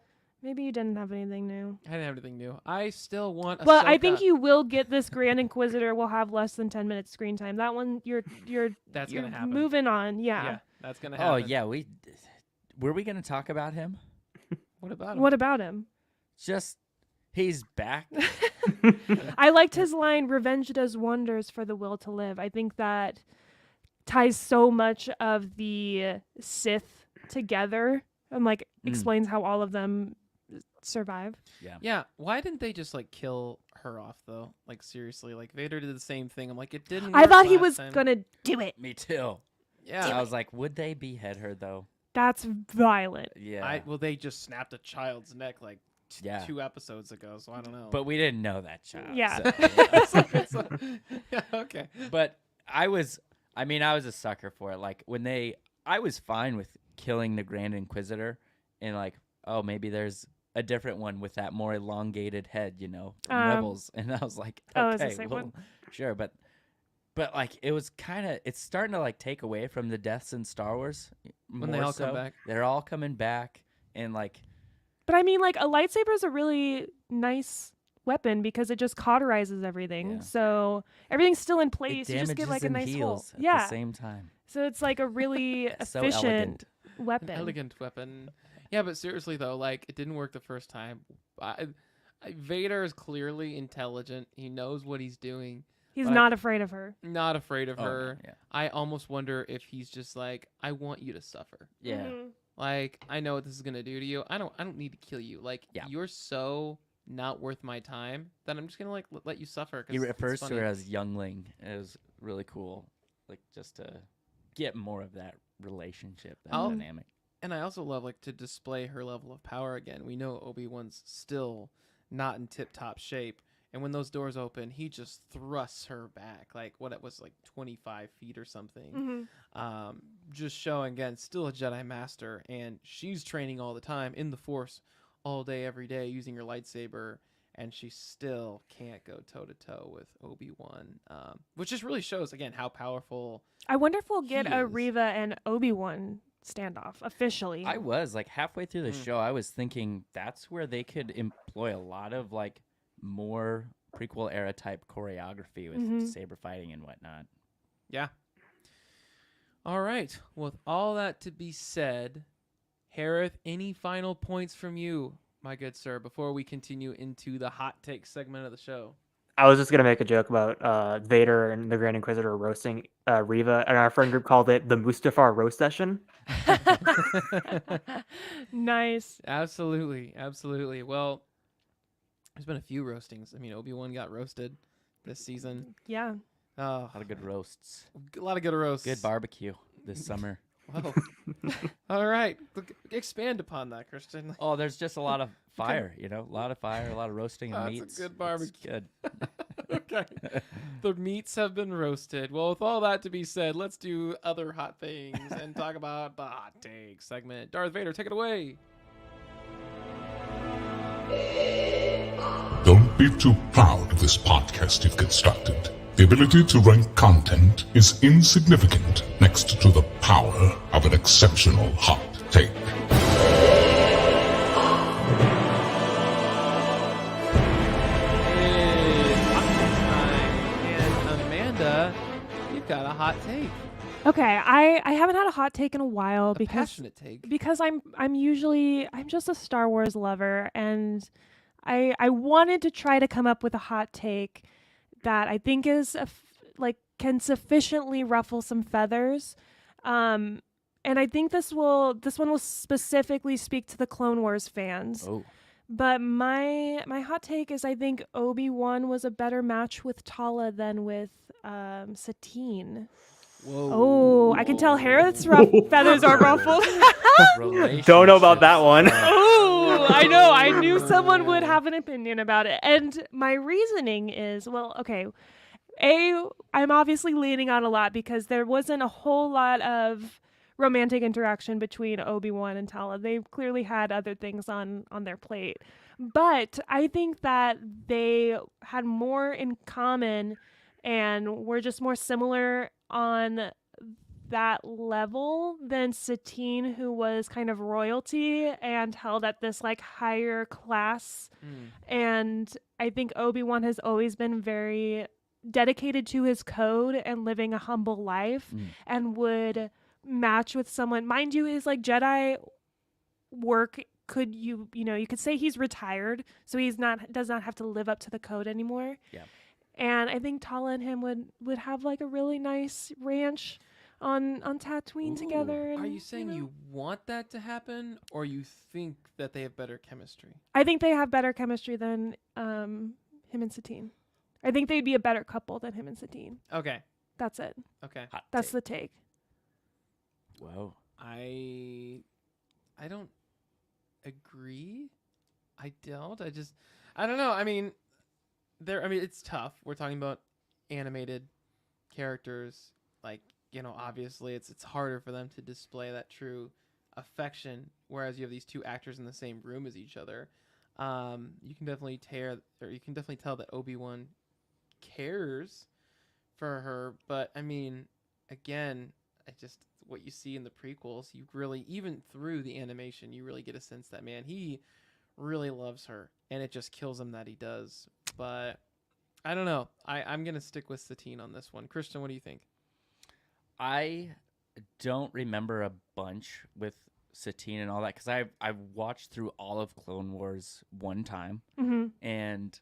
Maybe you didn't have anything new. I didn't have anything new. I still want. Well, I think Ahsoka. you will get this Grand Inquisitor will have less than 10 minutes screen time. That one you're That's you're gonna happen. moving on. Yeah, that's gonna Oh happen. yeah, were we gonna talk about him? What about him? What about him? Just he's back. I liked his line, "Revenge does wonders for the will to live." I think that ties so much of the Sith together and like explains how all of them survive. Yeah. Yeah. Why didn't they just like kill her off though? Like seriously, like Vader did the same thing. I'm like, it didn't. I work thought he last was time. gonna do it. Me too. Yeah. I was like, would they behead her though? That's violent. Yeah. Well, they just snapped a child's neck like Yeah. 2 episodes ago, so I don't know. But we didn't know that child. Yeah. so- Yeah, okay. But I was a sucker for it. Like I was fine with killing the Grand Inquisitor and like, oh, maybe there's a different one with that more elongated head, from Rebels. And I was like, Oh, it's the okay, same well, one? sure. But like, it was it's starting to like take away from the deaths in Star Wars. When they more all come so. back. They're all coming back. And like, But I mean, like a lightsaber is a really nice weapon because it just cauterizes everything. Yeah. So everything's still in it place. You damages just get like a and nice hole. heals at Yeah. the same time. So it's like a really So efficient elegant. weapon. Elegant weapon. Yeah, but seriously though, like it didn't work the first time. Vader is clearly intelligent. He knows what he's doing. He's But not afraid of her. Not afraid of Oh, no, her. yeah. I almost wonder if he's just like, I want you to suffer. Yeah. Mhm. Like, I know what this is gonna do to you. I don't need to kill you. Like, Yeah. you're so not worth my time that I'm just gonna like let you suffer. 'Cause He it's refers to funny. her as youngling. It was really cool, like just to get more of that relationship, that I'll- dynamic. And I also love like to display her level of power again. We know Obi-Wan's still not in tip-top shape, and when those doors open, he just thrusts her back like what it was like 25 feet or something. Just showing again, still a Jedi Master, and she's training all the time in the Force, all day, every day, using her lightsaber, and she still can't go toe-to-toe with Obi-Wan, which just really shows again how powerful. I wonder if we'll get He a is. Reva and Obi-Wan standoff officially. I was like halfway through the show, I was thinking that's where they could employ a lot of like more prequel era type choreography with saber fighting and whatnot. Yeah. All right. With all that to be said, Hereth, any final points from you, my good sir, before we continue into the hot take segment of the show? I was just gonna make a joke about Vader and the Grand Inquisitor roasting Reva, and our friend group called it the Mustafar roast session. Nice. Absolutely. Well, there's been a few roastings. I mean, Obi-Wan got roasted this season. Yeah. Oh, A lot of good roasts. a lot of good roasts. Good barbecue this summer. Whoa. All right. Expand upon that, Christian. Oh, there's just a lot of fire, a lot of fire, a lot of roasting of That's a meats. good It's barbecue. good. Okay. The meats have been roasted. Well, with all that to be said, let's do other hot things and talk about the hot take segment. Darth Vader, take it away. Don't be too proud of this podcast you've constructed. The ability to rank content is insignificant next to the power of an exceptional hot take. It's hot take time. And Amanda, you've got a hot take. Okay, I haven't had a hot take in a while A because passionate take. I'm just a Star Wars lover, and I wanted to try to come up with a hot take that I think is can sufficiently ruffle some feathers, and I think this one will specifically speak to the Clone Wars fans. Oh, But my hot take is I think Obi-Wan was a better match with Tala than with Satine. Whoa. Oh, I can tell Hereth's feathers are ruffled. Don't know about that one. Oh, I know. I knew someone would have an opinion about it. And my reasoning is, well, okay. I'm obviously leaning on a lot because there wasn't a whole lot of romantic interaction between Obi-Wan and Tala. They clearly had other things on their plate. But I think that they had more in common and were just more similar on that level than Satine, who was kind of royalty and held at this higher class. And I think Obi-Wan has always been very dedicated to his code and living a humble life and would match with someone. Mind you, his Jedi work you could say he's retired, so does not have to live up to the code anymore. Yeah. And I think Tala and him would have a really nice ranch on Tatooine together. And, Are you saying you want that to happen, or you think that they have better chemistry? I think they have better chemistry than him and Satine. I think they'd be a better couple than him and Satine. Okay. That's it. Okay. hot That's take. the take. Whoa. I don't agree. I don't know. I mean, it's tough. We're talking about animated characters. Obviously it's harder for them to display that true affection, whereas you have these two actors in the same room as each other. You can definitely tell that Obi-Wan cares for her, but I mean, again, what you see in the prequels, you really, even through the animation, you really get a sense that, man, he really loves her, and it just kills him that he does. But I don't know. I'm going to stick with Satine on this one. Christian, what do you think? I don't remember a bunch with Satine and all that because I've watched through all of Clone Wars one time, and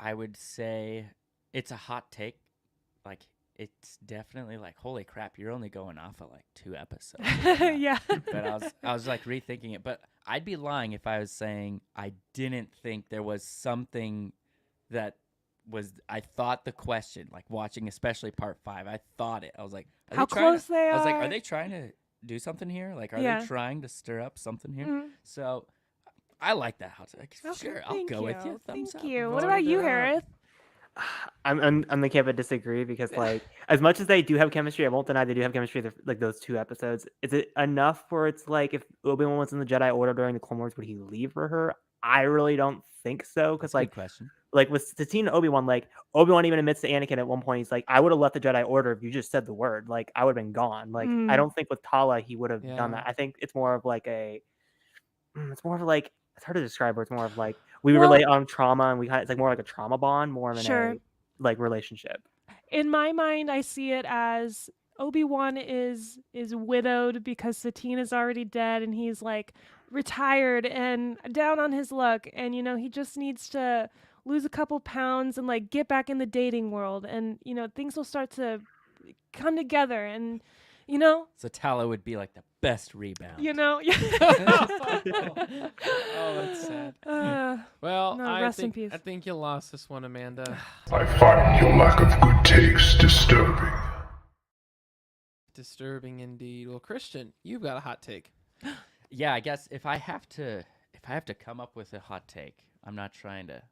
I would say it's a hot take. It's definitely holy crap, you're only going off of 2 episodes. Yeah. But I was rethinking it. But I'd be lying if I was saying I didn't think there was something that was. I thought the question, watching especially Part 5, I thought it. I was like, How close they I was like, are. are they trying to do something here? Like, are Yeah. they trying to stir up something here? Mhm. So I like that hot take. Okay, Sure, I'll thank go with you. Thumbs Thank up. you. What Voted about you, it up. Hereth? I'm the camp of disagree because like as much as they do have chemistry, I won't deny they do have chemistry. Like those 2 episodes, is it enough for it's like if Obi-Wan was in the Jedi Order during the Clone Wars, would he leave for her? I really don't think so because That's a good question. like with Satine and Obi-Wan, like Obi-Wan even admits to Anakin at one point, he's like, I would have left the Jedi Order if you just said the word. Like I would have been gone. Like I don't think with Tala he would have done Yeah. that. I think it's more of like it's more of like it's hard to describe, but it's more of like we Well- relate on trauma and it's like more like a trauma bond more than Sure. a like relationship. In my mind, I see it as Obi-Wan is widowed because Satine is already dead and he's like retired and down on his luck, and he just needs to lose a couple pounds and like get back in the dating world, and things will start to come together, and So Tala would be like the best rebound. Oh, that's sad. uh, Well, No, I rest in think peace. I think you lost this one, Amanda. I find your lack of good takes disturbing. Disturbing indeed. Well, Christian, you've got a hot take. Yeah, I guess if I have to come up with a hot take, I'm not trying to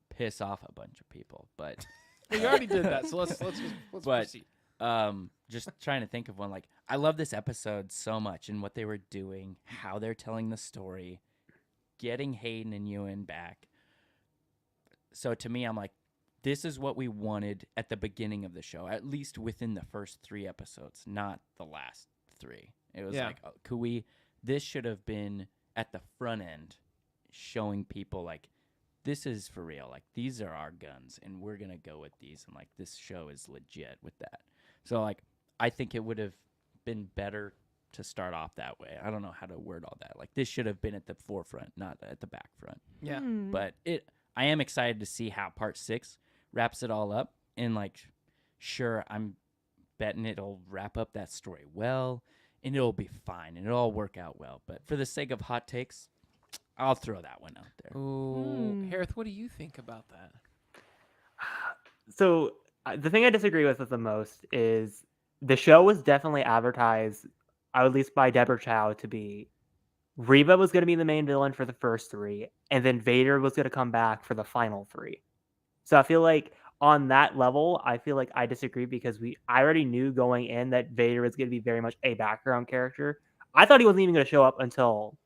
piss off a bunch of people, but Well, you already did that, so let's But- proceed. just trying to think of one. Like, I love this episode so much and what they were doing, how they're telling the story, getting Hayden and Ewan back. So to me, I'm like, this is what we wanted at the beginning of the show, at least within the first 3 episodes, not the last 3. It was Yeah. like, this should have been at the front end, showing people like, this is for real. Like, these are our guns, and we're going to go with these. And, like, this show is legit with that. So, like, I think it would have been better to start off that way. I don't know how to word all that. Like, this should have been at the forefront, not at the back front. Yeah. But I am excited to see how part 6 wraps it all up. And, like, sure, I'm betting it'll wrap up that story well, and it'll be fine, and it'll all work out well. But for the sake of hot takes, I'll throw that one out there. Ooh, Hereth, what do you think about that? So the thing I disagree with the most is the show was definitely advertised, at least by Deborah Chow, to be Reva was going to be the main villain for the first 3, and then Vader was going to come back for the final 3. So I feel like on that level, I feel like I disagree because I already knew going in that Vader was going to be very much a background character. I thought he wasn't even going to show up until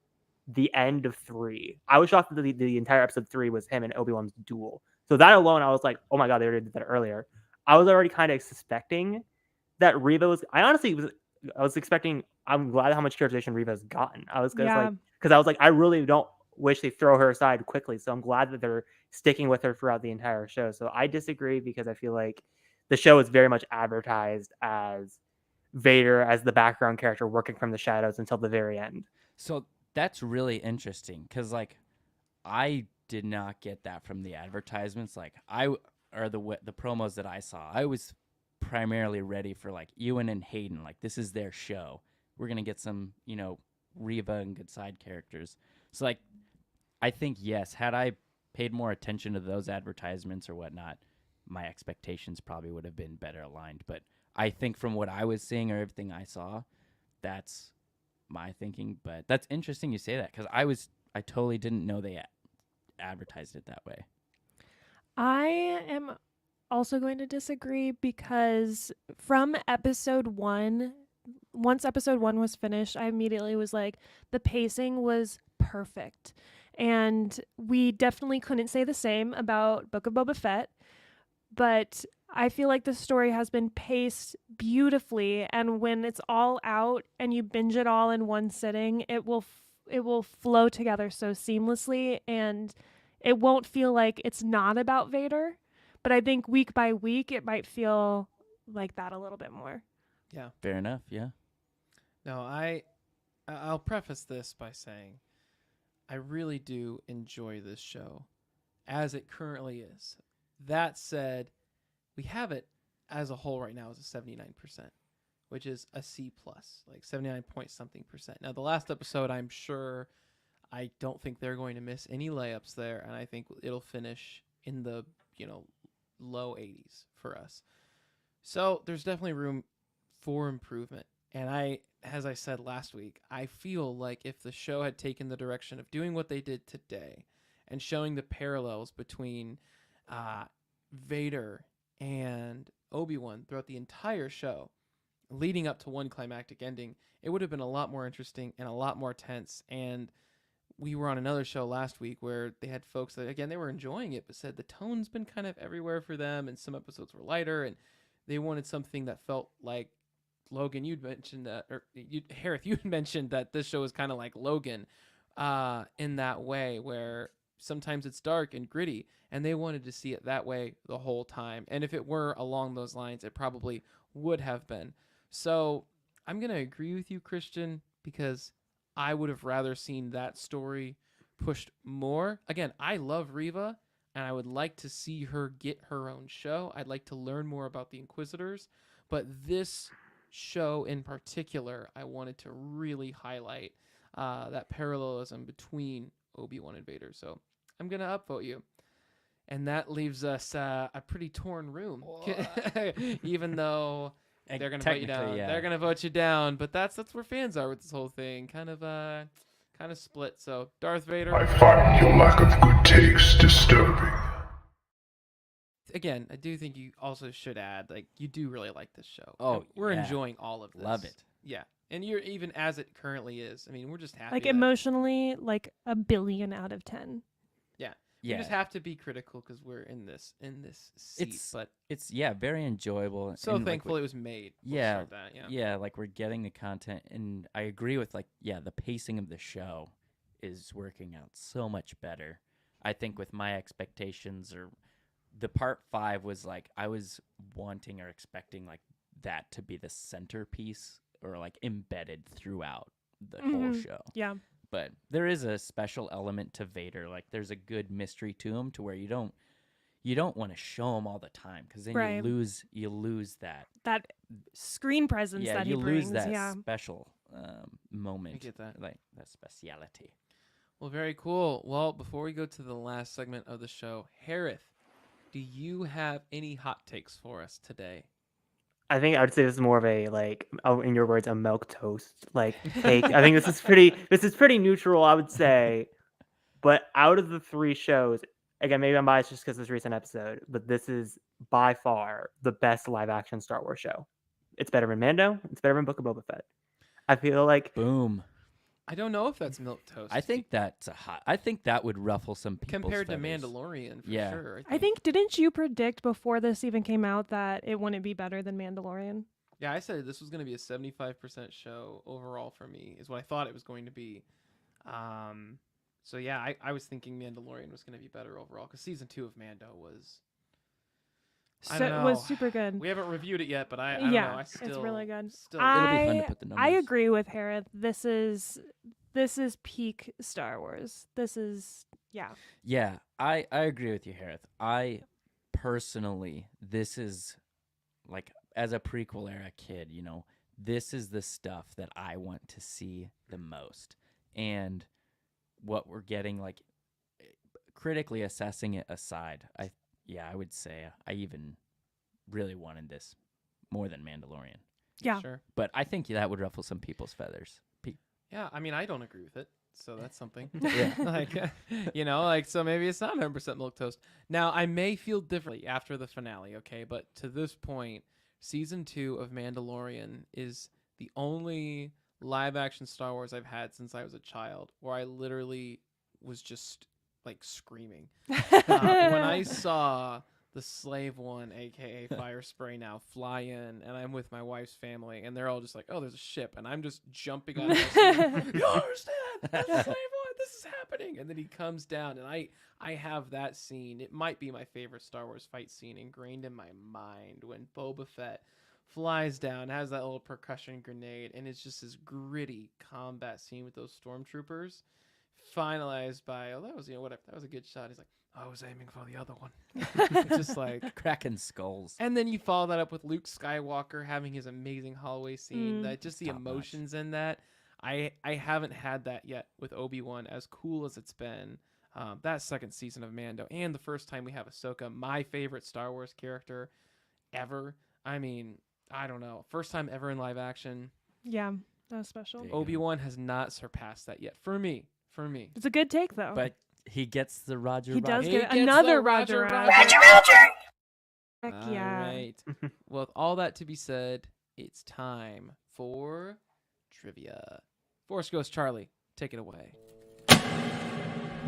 the end of 3. I was shocked that the entire episode 3 was him and Obi-Wan's duel. So that alone, I was like, oh my god, they already did that earlier. I was already kind of suspecting that Reva was. I was expecting. I'm glad how much characterization Reva's gotten. I was like, I really don't wish they throw her aside quickly. So I'm glad that they're sticking with her throughout the entire show. So I disagree because I feel like the show is very much advertised as Vader as the background character working from the shadows until the very end. So that's really interesting because, like, I did not get that from the advertisements. Like, the promos that I saw, I was primarily ready for, like, Ewan and Hayden. Like, this is their show. We're going to get some, Reva and good side characters. So, like, I think, yes, had I paid more attention to those advertisements or whatnot, my expectations probably would have been better aligned. But I think from what I was seeing or everything I saw, that's my thinking. But that's interesting you say that because I totally didn't know they advertised it that way. I am also going to disagree because from episode 1, once episode 1 was finished, I immediately was like, the pacing was perfect. And we definitely couldn't say the same about Book of Boba Fett, but I feel like the story has been paced beautifully, and when it's all out and you binge it all in one sitting, it will flow together so seamlessly, and it won't feel like it's not about Vader. But I think week by week, it might feel like that a little bit more. Yeah. Fair enough, yeah. No, I'll preface this by saying I really do enjoy this show as it currently is. That said, we have it as a whole right now as a 79%, which is a C+, like 79 point something percent. Now, the last episode, I don't think they're going to miss any layups there, and I think it'll finish in the, low 80s for us. So there's definitely room for improvement. And as I said last week, I feel like if the show had taken the direction of doing what they did today and showing the parallels between Vader and Obi-Wan throughout the entire show, leading up to one climactic ending, it would have been a lot more interesting and a lot more tense. And we were on another show last week where they had folks that, again, they were enjoying it, but said the tone's been kind of everywhere for them, and some episodes were lighter, and they wanted something that felt like Logan. You'd mentioned that, or Hereth, you mentioned that this show is kind of like Logan in that way, where sometimes it's dark and gritty, and they wanted to see it that way the whole time. And if it were along those lines, it probably would have been. So I'm going to agree with you, Christian, because I would have rather seen that story pushed more. Again, I love Reva, and I would like to see her get her own show. I'd like to learn more about the Inquisitors, but this show in particular, I wanted to really highlight that parallelism between Obi-Wan and Vader. So I'm going to upvote you. And that leaves us a pretty torn room, even though they're going to vote you down. Yeah. They're going to vote you down, but that's where fans are with this whole thing. Kind of split. So Darth Vader. I find your lack of good taste disturbing. Again, I do think you also should add, like, you do really like this show. Oh, And we're yeah. enjoying all of this. Love it. Yeah. And you're even as it currently is. I mean, we're just happy. Like that- emotionally, like a billion out of 10. We Yeah. just have to be critical because we're in this seat. But It's very enjoyable. so and, thankful it was made. We'll Yeah, start that, yeah. like we're getting the content, and I agree with the pacing of the show is working out so much better. I think with my expectations, or the part 5 was like I was wanting or expecting like that to be the centerpiece or like embedded throughout the whole show. Yeah. But there is a special element to Vader. Like there's a good mystery to him to where you don't want to show him all the time, because then Right. you lose that. That screen presence that he you brings. lose that Yeah. special moment. I get that. Like that speciality. Well, very cool. Well, before we go to the last segment of the show, Hereth, do you have any hot takes for us today? I think I would say this is more of a, like, in your words, a milk toast like take. I think this is pretty neutral, I would say. But out of the 3 shows, again, maybe I'm biased just because this recent episode, but this is by far the best live action Star Wars show. It's better than Mando. It's better than Book of Boba Fett. I feel like Boom. I don't know if that's milk toast. I think that's I think that would ruffle some people's compared to feathers. Mandalorian, for Yeah. sure. I think, didn't you predict before this even came out that it wouldn't be better than Mandalorian? Yeah, I said this was going to be a 75% show overall for me, is what I thought it was going to be. So yeah, I was thinking Mandalorian was going to be better overall, because season 2 of Mando was. I So don't it was know. super good. We haven't reviewed it yet, but I don't Yeah, know. I it's still, really good. Still, It'll be fun to I put the I numbers. agree with Hereth. This is peak Star Wars. This is Yeah, I agree with you, Hereth. I personally, this is like, as a prequel era kid, this is the stuff that I want to see the most. And what we're getting, like, critically assessing it aside, I would say I even really wanted this more than Mandalorian. Yeah. Sure. But I think that would ruffle some people's feathers. Yeah, I mean, I don't agree with it, so that's something. Yeah. So maybe it's not 100% milk toast. Now, I may feel differently after the finale, okay? But to this point, season 2 of Mandalorian is the only live-action Star Wars I've had since I was a child, where I literally was just, like, screaming. When I saw the Slave One, aka Fire Spray, now fly in, and I'm with my wife's family, and they're all just like, "Oh, there's a ship," and I'm just jumping out of the seat. You don't understand? That's the Slave One. This is happening. And then he comes down, and I have that scene. It might be my favorite Star Wars fight scene ingrained in my mind, when Boba Fett flies down, has that little percussion grenade, and it's just this gritty combat scene with those stormtroopers, finalized by, that was whatever, that was a good shot. He's like, I was aiming for the other one. Just like Cracking skulls. And then you follow that up with Luke Skywalker having his amazing hallway scene. That just the Top emotions in that. I haven't had that yet with Obi-Wan, as cool as it's been. That second season of Mando, and the first time we have Ahsoka, my favorite Star Wars character ever. I mean, I don't know. First time ever in live action. Yeah, that was special. There you go. Obi-Wan has not surpassed that yet. For me. It's a good take, though. But he gets the Roger. He does He get gets another the Roger. Roger. Heck All yeah. right. With all that to be said, it's time for trivia. Force Ghost Charlie, take it away.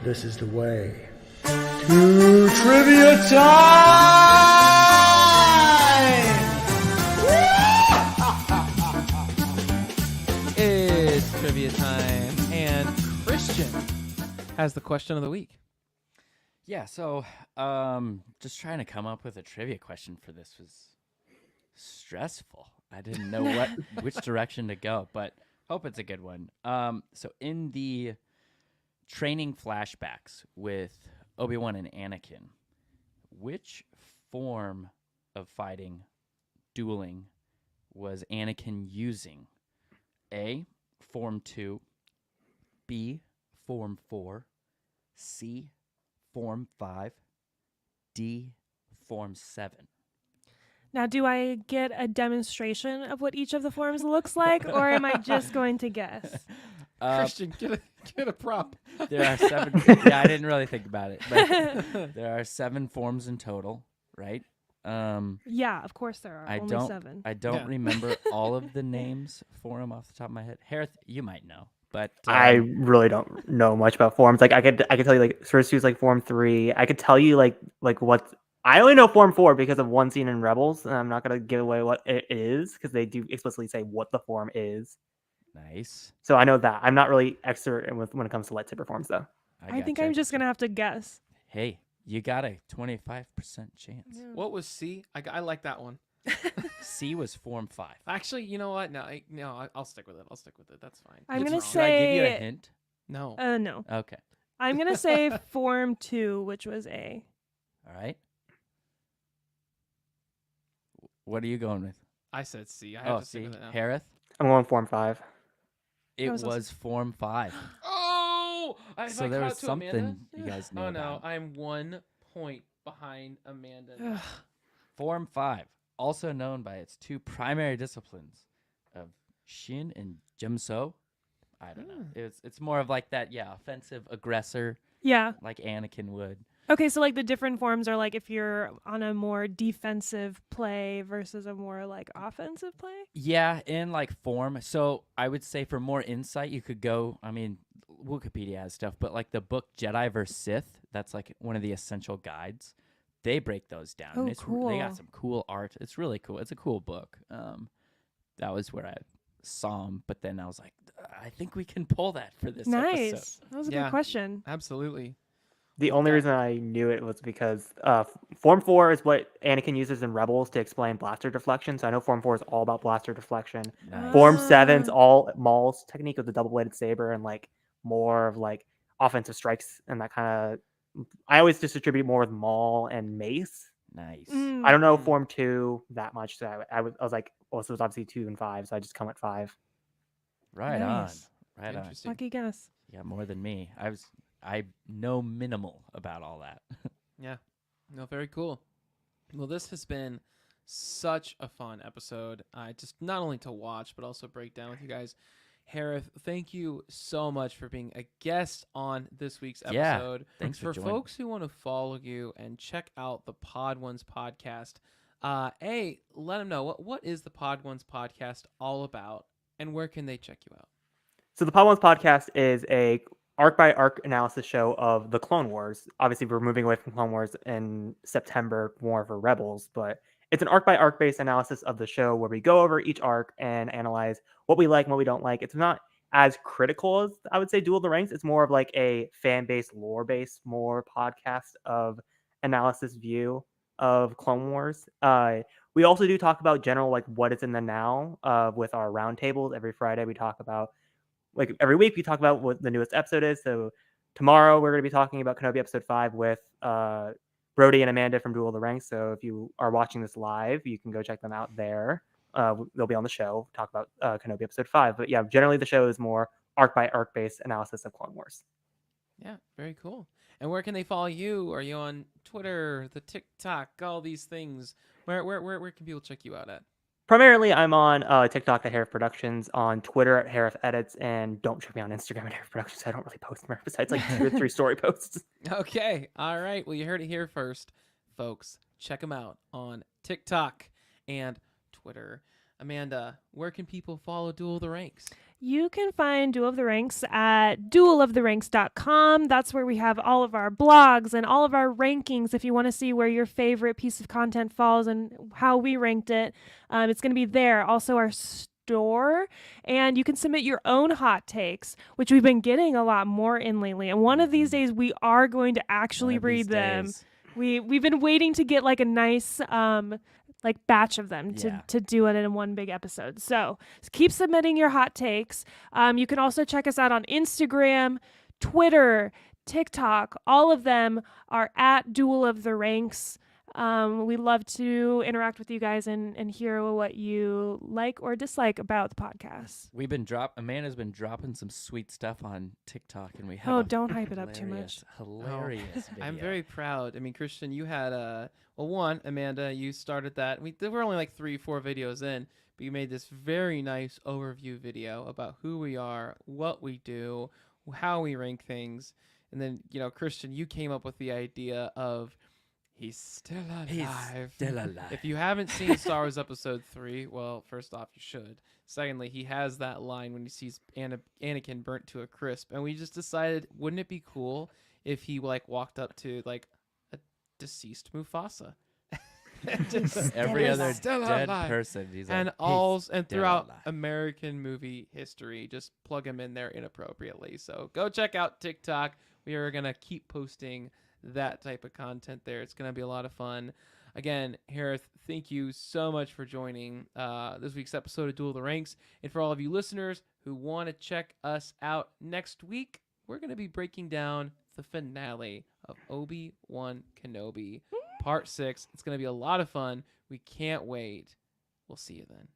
This is the way to trivia time! It's trivia time, and Christian has the question of the week. Yeah, so just trying to come up with a trivia question for this was stressful. I didn't know which direction to go, but hope it's a good one. So in the training flashbacks with Obi-Wan and Anakin, which form of fighting, dueling, was Anakin using? A, Form 2, B, Form 4, C, Form 5, D, Form 7. Now, do I get a demonstration of what each of the forms looks like, or am I just going to guess? Christian, get a prop. There are 7. Yeah, I didn't really think about it, but there are 7 forms in total, right? Yeah, of course there are. Only 7. I don't Yeah. remember all of the names for them off the top of my head. Hereth, you might know, but I really don't know much about forms. Like I could tell you like Source 2 is like Form 3. I could tell you like what I only know Form 4 because of one scene in Rebels, and I'm not gonna give away what it is because they do explicitly say what the form is. nice. So I know that. I'm not really expert when it comes to lightsaber forms though. I think gotcha. I'm just going to have to guess. Hey, you got a 25% chance. What was C? I like that one. C was Form 5. Actually, you know what? No, I'll stick with it. That's fine. I'm It's going wrong. to Should I give you a say... hint? No. No. Okay. I'm going to say Form 2, which was A. All right. What are you going with? I said C. I have Oh, to stick C. with it now. Hereth? I'm going Form 5. It was was also- Form 5. Oh! So there was something you guys knew Oh no, about. I'm 1 point behind Amanda. Ugh. Form 5, also known by its 2 primary disciplines of Shin and Jimso. I don't know. It's more of like that, offensive aggressor, Yeah. like Anakin would. Okay, so like the different forms are like if you're on a more defensive play versus a more like offensive play. Yeah, in like form. So I would say for more insight, you could go. I mean, Wikipedia has stuff, but like the book Jedi vs. Sith, that's like one of the essential guides. They break those down. Oh, and They cool. got some cool art. It's really cool. It's a cool book. That was where I saw them, but then I was like, I think we can pull that for this Nice. episode. That was a Yeah. good question. Absolutely. The only reason I knew it was because Form 4 is what Anakin uses in Rebels to explain blaster deflection. So I know Form 4 is all about blaster deflection. Nice. Form 7's all Maul's technique with the double-bladed saber and like more of like offensive strikes and that kind of. I always just attribute more with Maul and Mace. Nice. I don't know Form 2 that much. So I was like, well, so it was obviously 2 and 5, so I just come at 5. Right Nice. on. Right on. Interesting. Lucky guess. You got more than me. I know minimal about all that. Yeah. No, very cool. Well, this has been such a fun episode. Just not only to watch, but also break down with you guys. Hereth, thank you so much for being a guest on this week's Yeah, episode. thanks for joining. folks who want to follow you and check out the Pod Ones podcast, let them know what is the Pod Ones podcast all about, and where can they check you out? So the Pod Ones podcast is a arc by arc analysis show of the Clone Wars. Obviously, we're moving away from Clone Wars in September, more for Rebels, but it's an arc by arc based analysis of the show where we go over each arc and analyze what we like and what we don't like. It's not as critical as I would say Duel of the Ranks. It's more of like a fan based, lore based, more podcast of analysis view of Clone Wars. We also do talk about general like what is in the now with our roundtables. Every Friday we talk about, like every week we talk about what the newest episode is. So tomorrow we're going to be talking about Kenobi episode 5 with Brody and Amanda from Duel of the Ranks. So if you are watching this live, you can go check them out there. They'll be on the show, talk about Kenobi episode 5. But yeah, generally the show is more arc by arc based analysis of Clone Wars. Yeah, very cool. And where can they follow you? Are you on Twitter, the TikTok, all these things? Where can people check you out at? Primarily, I'm on TikTok at Hereth Productions, on Twitter at Hereth Edits, and don't check me on Instagram at Hereth Productions. I don't really post more besides like 2 or 3 story posts. Okay. All right. Well, you heard it here first, folks. Check them out on TikTok and Twitter. Amanda, where can people follow Duel of the Ranks? You can find Duel of the Ranks at dueloftheranks.com. That's where we have all of our blogs and all of our rankings if you want to see where your favorite piece of content falls and how we ranked it. It's going to be there. Also, our store, and you can submit your own hot takes, which we've been getting a lot more in lately. And one of these days, we are going to actually read them. We've been waiting to get like a nice like batch of them to do it in one big episode. So keep submitting your hot takes. You can also check us out on Instagram, Twitter, TikTok. All of them are at Duel of the Ranks. We love to interact with you guys and hear what you like or dislike about the podcast. Amanda's been dropping some sweet stuff on TikTok, and we have don't hype it up too much. Hilarious video. I'm very proud. I mean, Christian, you had one, Amanda, you started that. There were only like 3-4 videos in, but you made this very nice overview video about who we are, what we do, how we rank things. And then, Christian, you came up with the idea of he's still alive. If you haven't seen Star Wars Episode 3, well, first off, you should. Secondly, he has that line when he sees Anakin burnt to a crisp. And we just decided, wouldn't it be cool if he walked up to a deceased Mufasa? Every other still dead alive. person. He's And like, throughout alive. American movie history, just plug him in there inappropriately. So go check out TikTok. We are going to keep posting that type of content there. It's going to be a lot of fun. Again, Hereth, thank you so much for joining this week's episode of Duel of the Ranks. And for all of you listeners who want to check us out next week, we're going to be breaking down the finale of Obi-Wan Kenobi Part 6. It's going to be a lot of fun. We can't wait. We'll see you then.